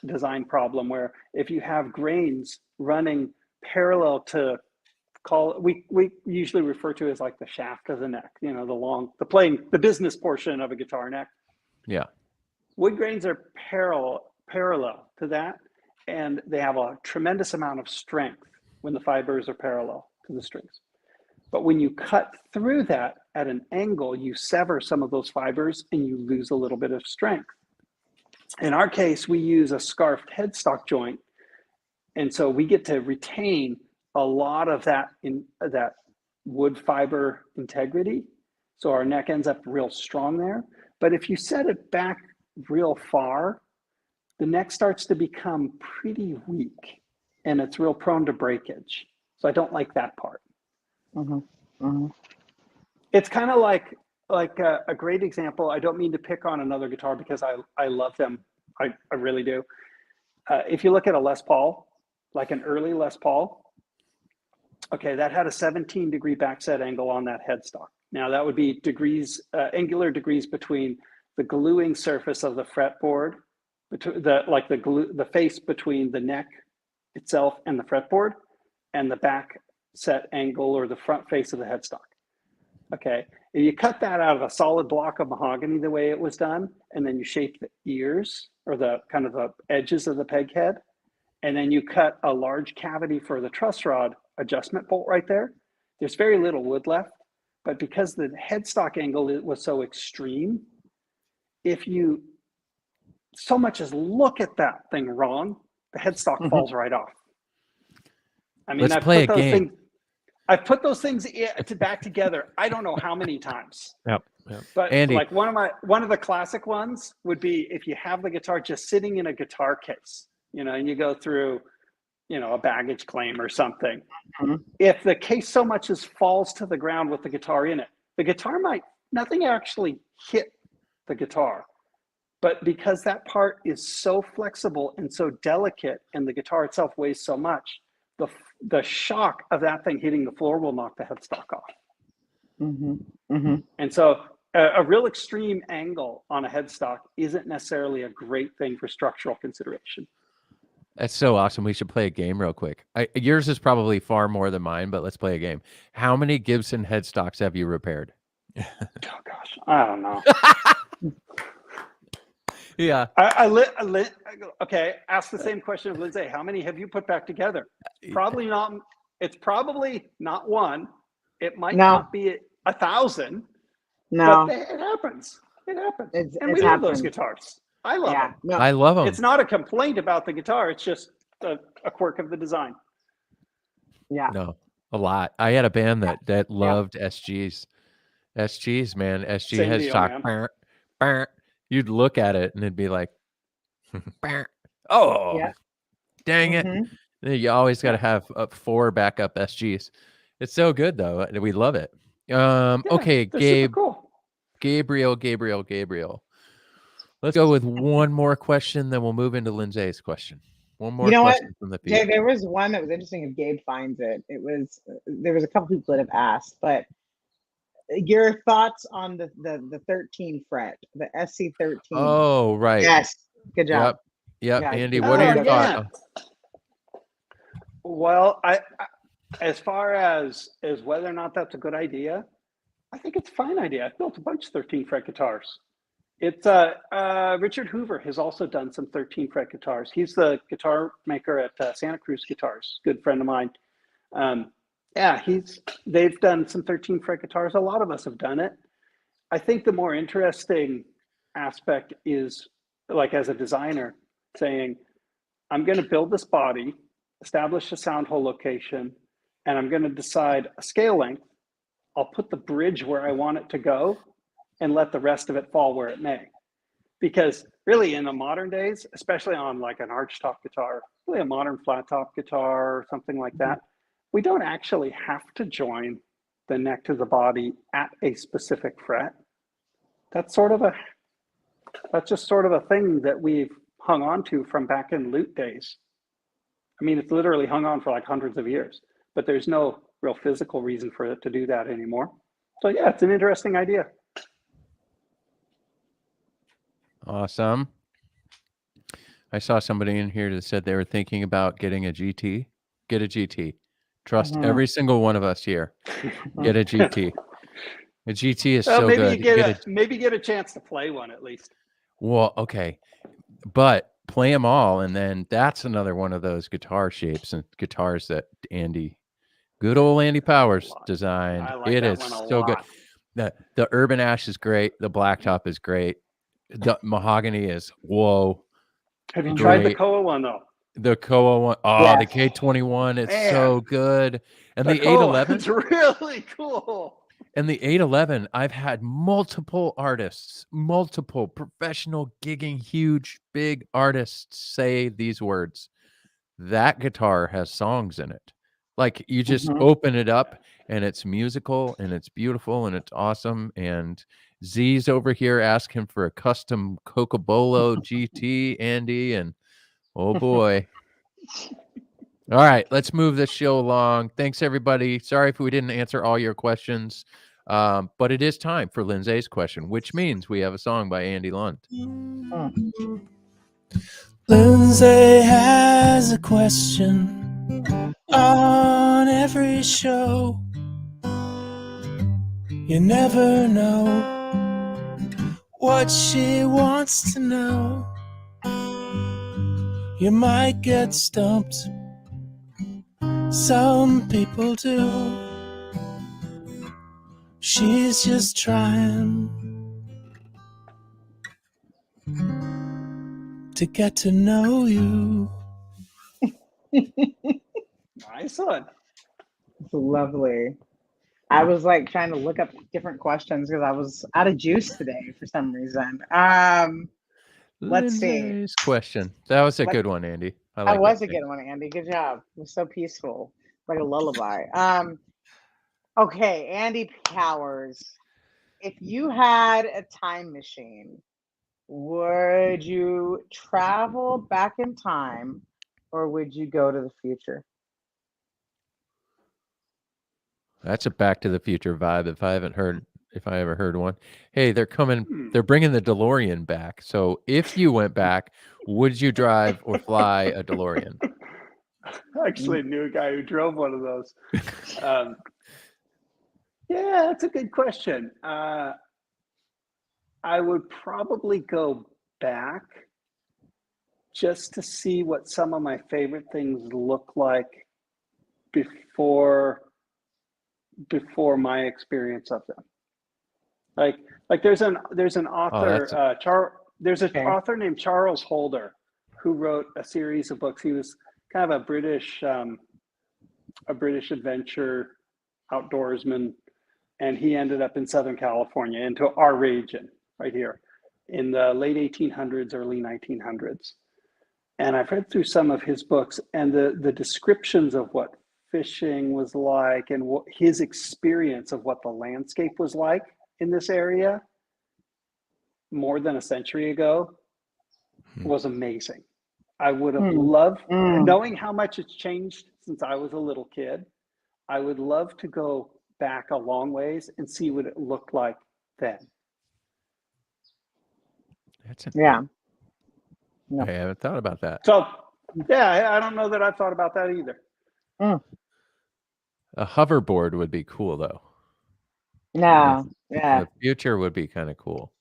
design problem where if you have grains running parallel to we usually refer to as like the shaft of the neck, the business portion of a guitar neck. Yeah. Wood grains are parallel to that, and they have a tremendous amount of strength when the fibers are parallel to the strings. But when you cut through that at an angle, you sever some of those fibers and you lose a little bit of strength. In our case, we use a scarfed headstock joint, and so we get to retain a lot of that wood fiber integrity. So our neck ends up real strong there. But if you set it back real far, the neck starts to become pretty weak and it's real prone to breakage. So I don't like that part. It's kind of like a great example. I don't mean to pick on another guitar because I love them. I really do. If you look at a Les Paul, like an early Les Paul, okay, that had a 17-degree backset angle on that headstock. Now that would be angular degrees between the gluing surface of the fretboard, the face between the neck itself and the fretboard, and the back set angle or the front face of the headstock. Okay, if you cut that out of a solid block of mahogany the way it was done, and then you shape the ears or the kind of the edges of the peg head, and then you cut a large cavity for the truss rod adjustment bolt right there, there's very little wood left. But because the headstock angle was so extreme, if you so much as look at that thing wrong, the headstock falls right off. I mean, Let's play a game. I've put those things back together. I don't know how many times. Yep. But Andy. like one of the classic ones would be if you have the guitar just sitting in a guitar case, and you go through, a baggage claim or something. Mhm. If the case so much as falls to the ground with the guitar in it, the guitar nothing actually hit the guitar. But because that part is so flexible and so delicate and the guitar itself weighs so much, the shock of that thing hitting the floor will knock the headstock off. Mhm. Mhm. And so a real extreme angle on a headstock isn't necessarily a great thing for structural consideration. That's so awesome. We should play a game real quick. Yours is probably far more than mine, but let's play a game. How many Gibson headstocks have you repaired? Oh gosh, I don't know. Yeah. Okay, ask the same question of Lindsay. How many have you put back together? Probably not. It's probably not one. It might not be 1,000. No, but it happens. It happens. It's We love those happened. guitars. I love them. No, I love them. It's not a complaint about the guitar. It's just a quirk of the design. yeah. No, a lot. I had a band that loved SGs. SGs, man. SG Same deal, headstock. man. You'd look at it and it'd be like, oh, Yeah. dang it. Mhm. You always got to have 4 backup SGs. It's so good though. We love it. Okay, they're super cool. Gabriel. Let's go with one more question, then we'll move into Lindsay's question. One more You know what, question from the people. Jay, there was one that was interesting if Gabe finds it. There was a couple people that have asked, but your thoughts on the 13 fret, the SC13. Oh, right. Yes. Good job. Yep. Yeah, Andy, good what are job. your thoughts? Well, I as far as whether or not that's a good idea, I think it's a fine idea. I've built a bunch of 13 fret guitars. It's Richard Hoover has also done some 13 fret guitars. He's the guitar maker at Santa Cruz Guitars, good friend of mine. They've done some 13 fret guitars. A lot of us have done it. I think the more interesting aspect is, like, as a designer, saying, I'm going to build this body, establish a sound hole location, and I'm going to decide a scale length. I'll put the bridge where I want it to go and let the rest of it fall where it may. Because really in the modern days, especially on like an archtop guitar, really a modern flat top guitar or something like that, we don't actually have to join the neck to the body at a specific fret. That's just sort of a thing that we've hung on to from back in lute days. I mean, it's literally hung on for like hundreds of years, but there's no real physical reason for it to do that anymore. So yeah, it's an interesting idea. Awesome. I saw somebody in here that said they were thinking about getting a GT. Get a GT. Trust every single one of us here. Get a GT. A GT is so maybe good. Maybe get a chance to play one at least. Well, okay. But play them all, and then that's another one of those guitar shapes and guitars that good old Andy Powers designed. I like it that is one a so lot. good. The Urban Ash is great. The Blacktop is great. The Mahogany is whoa. Have you tried the Koa one though? The Koa one. Oh, Yes. the K21. It's Man, so good. And the Koa 811. is really cool. And the 811, I've had multiple artists, multiple professional gigging, huge, big artists say these words. That guitar has songs in it. Like you just open it up and it's musical and it's beautiful and it's awesome. And Z's over here asking for a custom Cocobolo GT, Andy, and oh boy. All right, let's move this show along. Thanks, everybody. Sorry if we didn't answer all your questions, but it is time for Lindsay's question, which means we have a song by Andy Lund. Lindsay has a question on every show. You never know what she wants to know. You might get stumped. Some people do. She's just trying to get to know you. Nice one. It's lovely. I was like trying to look up different questions because I was out of juice today for some reason. Let's see. Lindsay's question. That was a Let- good one, Andy. I That like was it. a good one, Andy. Good job. It was so peaceful, like a lullaby. Okay, Andy Powers. If you had a time machine, would you travel back in time or would you go to the future? That's a Back to the Future vibe. If I ever heard one. Hey, they're coming. Hmm. They're bringing the DeLorean back. So if you went back, would you drive or fly a DeLorean? I actually knew a guy who drove one of those. Yeah, that's a good question. I would probably go back just to see what some of my favorite things look like before my experience of them. Like there's an author there's an Okay. author named Charles Holder who wrote a series of books. He was kind of a British adventure outdoorsman, and he ended up in Southern California, into our region right here in the late 1800s, early 1900s. And I've read through some of his books, and the descriptions of what fishing was like and what his experience of what the landscape was like in this area more than a century ago was amazing. I would have loved, knowing how much it's changed since I was a little kid, I would love to go back a long ways and see what it looked like then. Yeah. I haven't thought about that. So, yeah, I don't know that I've thought about that either. A hoverboard would be cool, though. No. Yeah. The future would be kind of cool.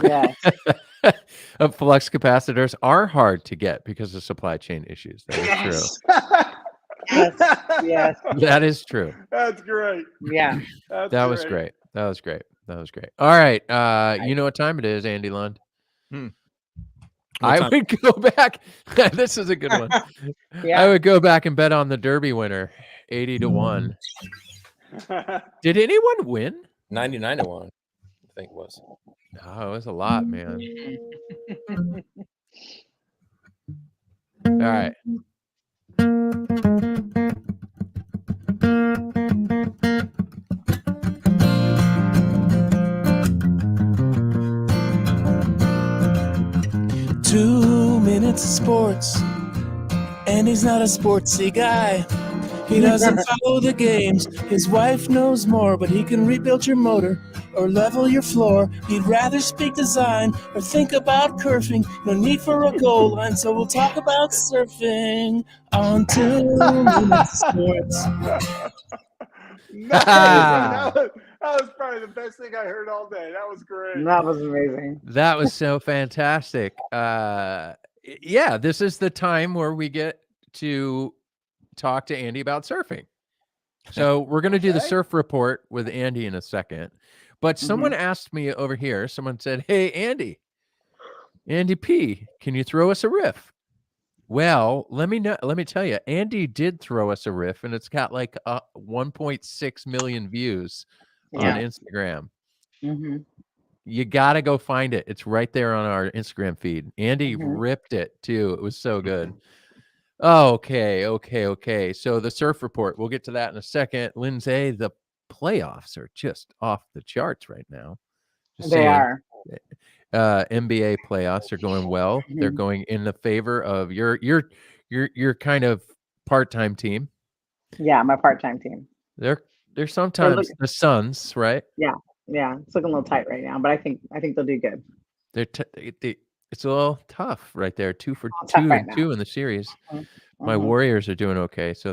Yes. Flux capacitors are hard to get because of supply chain issues. That is true. Yes. Yes. That is true. That's great. Yeah. That was great. That was great. That was great. All right. You know what time it is, Andy Lund? I would go back. This is a good one. Yeah. I would go back and bet on the Derby winner, 80-1. Did anyone win? 99-1, I think it was. No, it was a lot, man. All right. Two minutes of sports, and he's not a sportsy guy. He doesn't follow the games. His wife knows more, but he can rebuild your motor or level your floor. He'd rather speak design or think about curving. No need for a goal line, so we'll talk about surfing on 2 minutes of sports. That was probably the best thing I heard all day. That was great. That was amazing. That was so fantastic. Yeah, this is the time where we get to talk to Andy about surfing. So we're going to do the surf report with Andy in a second. But someone asked me over here, someone said, "Hey, Andy P, can you throw us a riff?" Well, let me tell you, Andy did throw us a riff, and it's got like 1.6 million views on Instagram. You got to go find it. It's right there on our Instagram feed. Andy ripped it too. It was so good. Okay. So the surf report, we'll get to that in a second. Lindsay, the playoffs are just off the charts right now. Just They saying. are. NBA playoffs are going well. They're going in the favor of your kind of part-time team. Yeah, my part-time team. They're sometimes the Suns, right? Yeah, it's looking a little tight right now, but I think they'll do good. It's a little tough right there. 2 for 2 right and now. 2 in the series. My Warriors are doing okay, so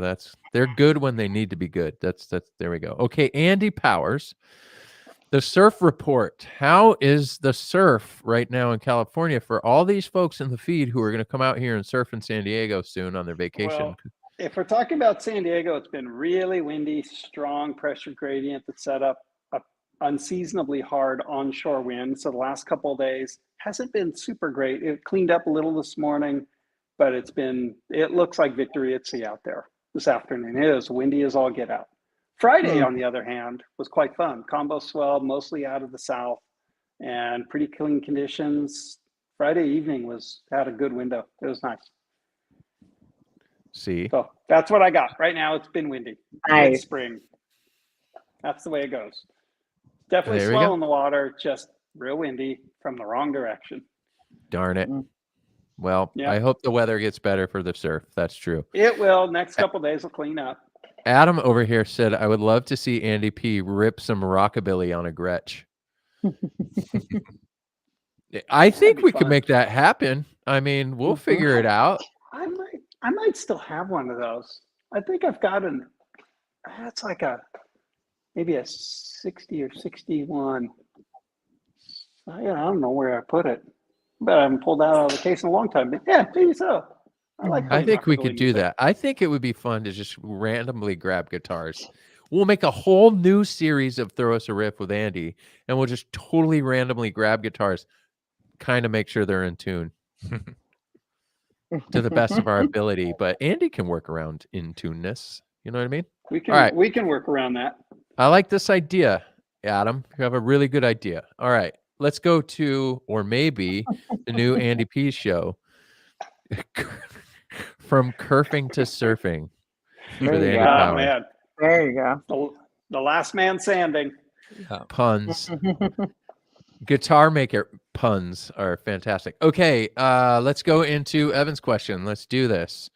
they're good when they need to be good. That's there we go. Okay, Andy Powers. The surf report. How is the surf right now in California for all these folks in the feed who are going to come out here and surf in San Diego soon on their vacation? Well, if we're talking about San Diego, it's been really windy, strong pressure gradient that set up a unseasonably hard onshore wind. So the last couple of days hasn't been super great. It cleaned up a little this morning, but it looks like victory at sea out there this afternoon. It is windy as all get out. Friday, on the other hand, was quite fun. Combo swell, mostly out of the south, and pretty clean conditions. Friday evening had a good window. It was nice. See, So that's what I got. Right now, it's been windy. Nice. It's spring. That's the way it goes. Definitely There we slow go. in the water, just real windy from the wrong direction. darn it. Mm. Well, Yeah. I hope the weather gets better for the surf. That's true. It will. Next couple days will clean up. Adam over here said, I would love to see Andy P rip some rockabilly on a Gretsch. I think be we could fun. make that happen. I mean, we'll figure it out. I might still have one of those. I think I've got that's like maybe a 60 or 61. I don't know where I put it, but I haven't pulled that out of the case in a long time. But yeah, maybe so. I playing think we rockabilly could do music. that. I think it would be fun to just randomly grab guitars. We'll make a whole new series of Throw Us a Riff with Andy, and we'll just totally randomly grab guitars, kind of make sure they're in tune to the best of our ability. But Andy can work around in tuneness. You know what I mean? We can All right. we can work around that. I like this idea, Adam. You have a really good idea. All right. Let's go to, or maybe, the new Andy P show. From curving to surfing. There with you Andy go. Power. Man, There you go. the last man standing. Puns. Guitar maker puns are fantastic. Okay, let's go into Evan's question. Let's do this.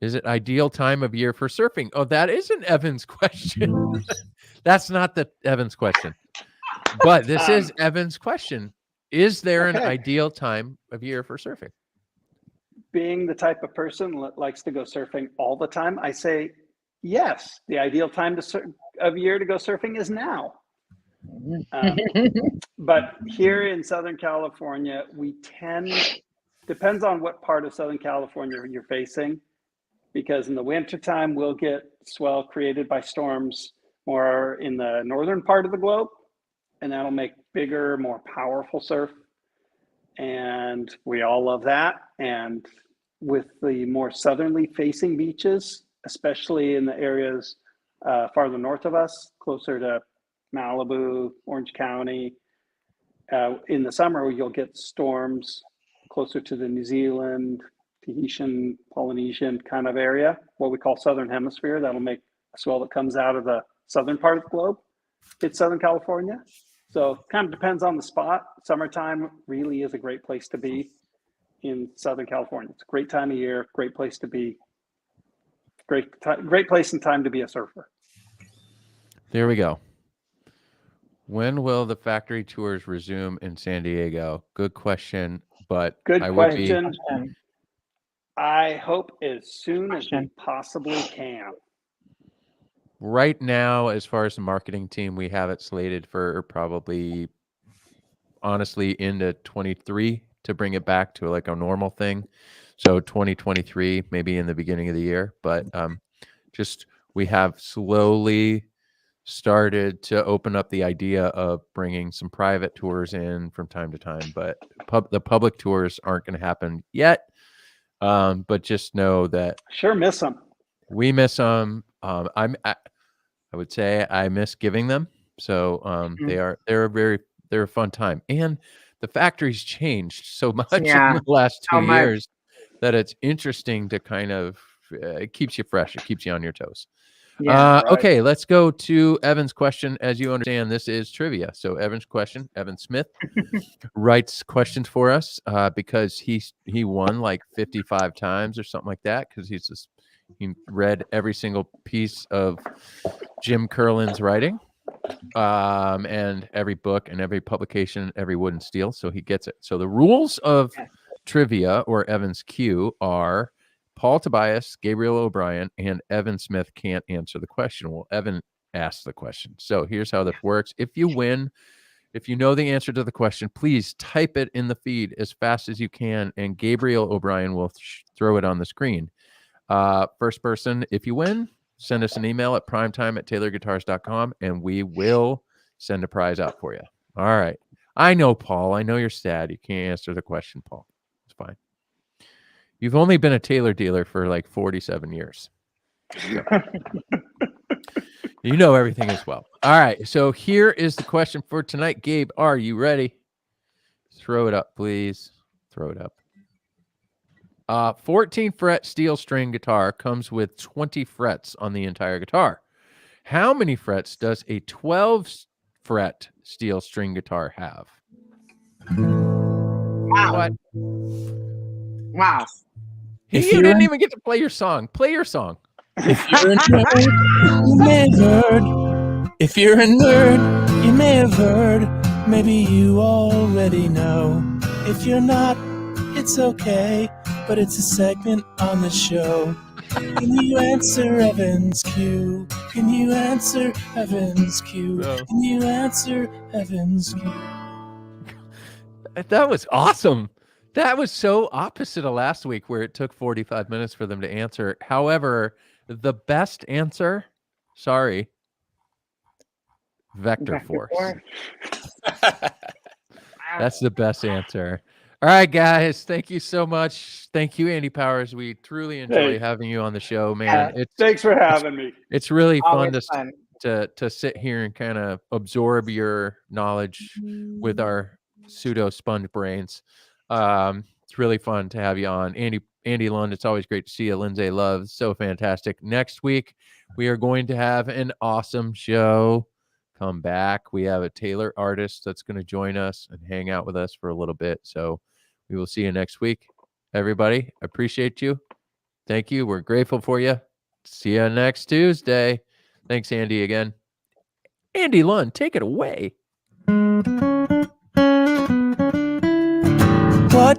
Is it ideal time of year for surfing? Oh, that is an Evan's question. That's not the Evan's question. But this is Evan's question. Is there an Okay. ideal time of year for surfing? Being the type of person that likes to go surfing all the time, I say yes. The ideal time of year to go surfing is now. But here in Southern California, depends on what part of Southern California you're facing, because in the wintertime, we'll get swell created by storms more in the northern part of the globe, and that'll make bigger, more powerful surf. And we all love that. And with the more southerly facing beaches, especially in the areas farther north of us, closer to Malibu, Orange County, in the summer, you'll get storms closer to the New Zealand, Tahitian, Polynesian kind of area, what we call Southern Hemisphere. That'll make a swell that comes out of the southern part of the globe hit Southern California. So kind of depends on the spot. Summertime really is a great place to be in Southern California. It's a great time of year, great place to be. Great place and time to be a surfer. There we go. When will the factory tours resume in San Diego? Good question, but Good I would be question. I hope as soon as we possibly can. right now, as far as the marketing team, we have it slated for probably, honestly, into 23 to bring it back to like a normal thing. So 2023, maybe in the beginning of the year, but just we have slowly started to open up the idea of bringing some private tours in from time to time, but the public tours aren't going to happen yet. But just know that Sure miss them. we miss them. I would say I miss giving them. So they're a fun time, and the factory's changed so much in the last 2 years that it's interesting to kind of it keeps you fresh. It keeps you on your toes. Yeah. Right. Okay, let's go to Evan's question. As you understand, this is trivia. So Evan's question, Evan Smith writes questions for us because he won like 55 times or something like that because he read every single piece of Jim Curlin's writing and every book and every publication, every wood and steel. So he gets it. So the rules of trivia or Evan's Q are Paul Tobias, Gabriel O'Brien, and Evan Smith can't answer the question. Well, Evan asked the question. So here's how this works. If you win, if you know the answer to the question, please type it in the feed as fast as you can, and Gabriel O'Brien will throw it on the screen. First person, if you win, send us an email at primetime@taylorguitars.com, and we will send a prize out for you. All right. I know, Paul. I know you're sad. You can't answer the question, Paul. It's fine. You've only been a Taylor dealer for like 47 years. So. You know everything as well. All right. So here is the question for tonight. Gabe, are you ready? Throw it up, please. Throw it up. 14 fret steel string guitar comes with 20 frets on the entire guitar. How many frets does a 12 fret steel string guitar have? Wow. What? Wow. If You you're didn't in- even get to play your song. Play your song. If you're a nerd, you may have heard. If you're a nerd, you may have heard. Maybe you already know. If you're not, it's okay. But it's a segment on the show. Can you answer Evan's Q? Can you answer Evan's Q? No. Can you answer Evan's Q? That was awesome. That was so opposite of last week where it took 45 minutes for them to answer. However, the best answer, sorry, vector force. That's the best answer. All right, guys. Thank you so much. Thank you, Andy Powers. We truly enjoy Hey. having you on the show, man. Thanks for having me. It's really fun Always fun. to sit here and kind of absorb your knowledge with our pseudo sponge brains. It's really fun to have you on. Andy Lund, it's always great to see you. Lindsay Love, so fantastic. Next week, we are going to have an awesome show. Come back. We have a Taylor artist that's going to join us and hang out with us for a little bit. So we will see you next week. Everybody, appreciate you. Thank you. We're grateful for you. See you next Tuesday. Thanks, Andy, again. Andy Lund, take it away. What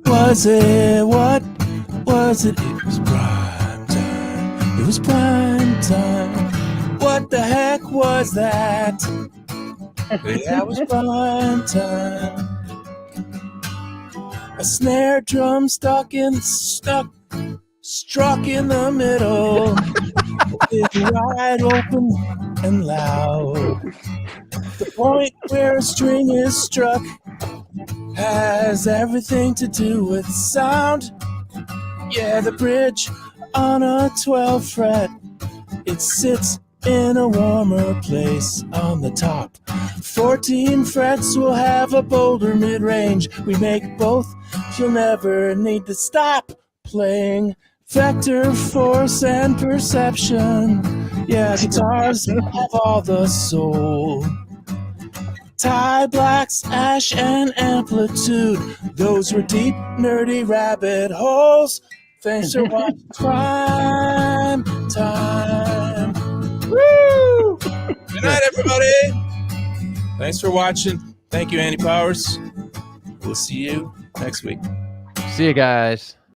was it? What was it? It was prime time. It was prime time. What the heck was that? Yeah, it was prime time. A snare drum struck in the middle. It's wide open and loud. The point where a string is struck has everything to do with sound. Yeah, the bridge on a 12 fret, it sits in a warmer place on the top. 14 frets will have a bolder mid-range. We make both, you'll never need to stop playing. Vector, force, and perception. Yeah, guitars have all the soul. Tie, blacks, ash, and amplitude. Those were deep, nerdy rabbit holes. Thanks for watching Prime Time. Woo! Good night, everybody. Thanks for watching. Thank you, Andy Powers. We'll see you next week. See you guys.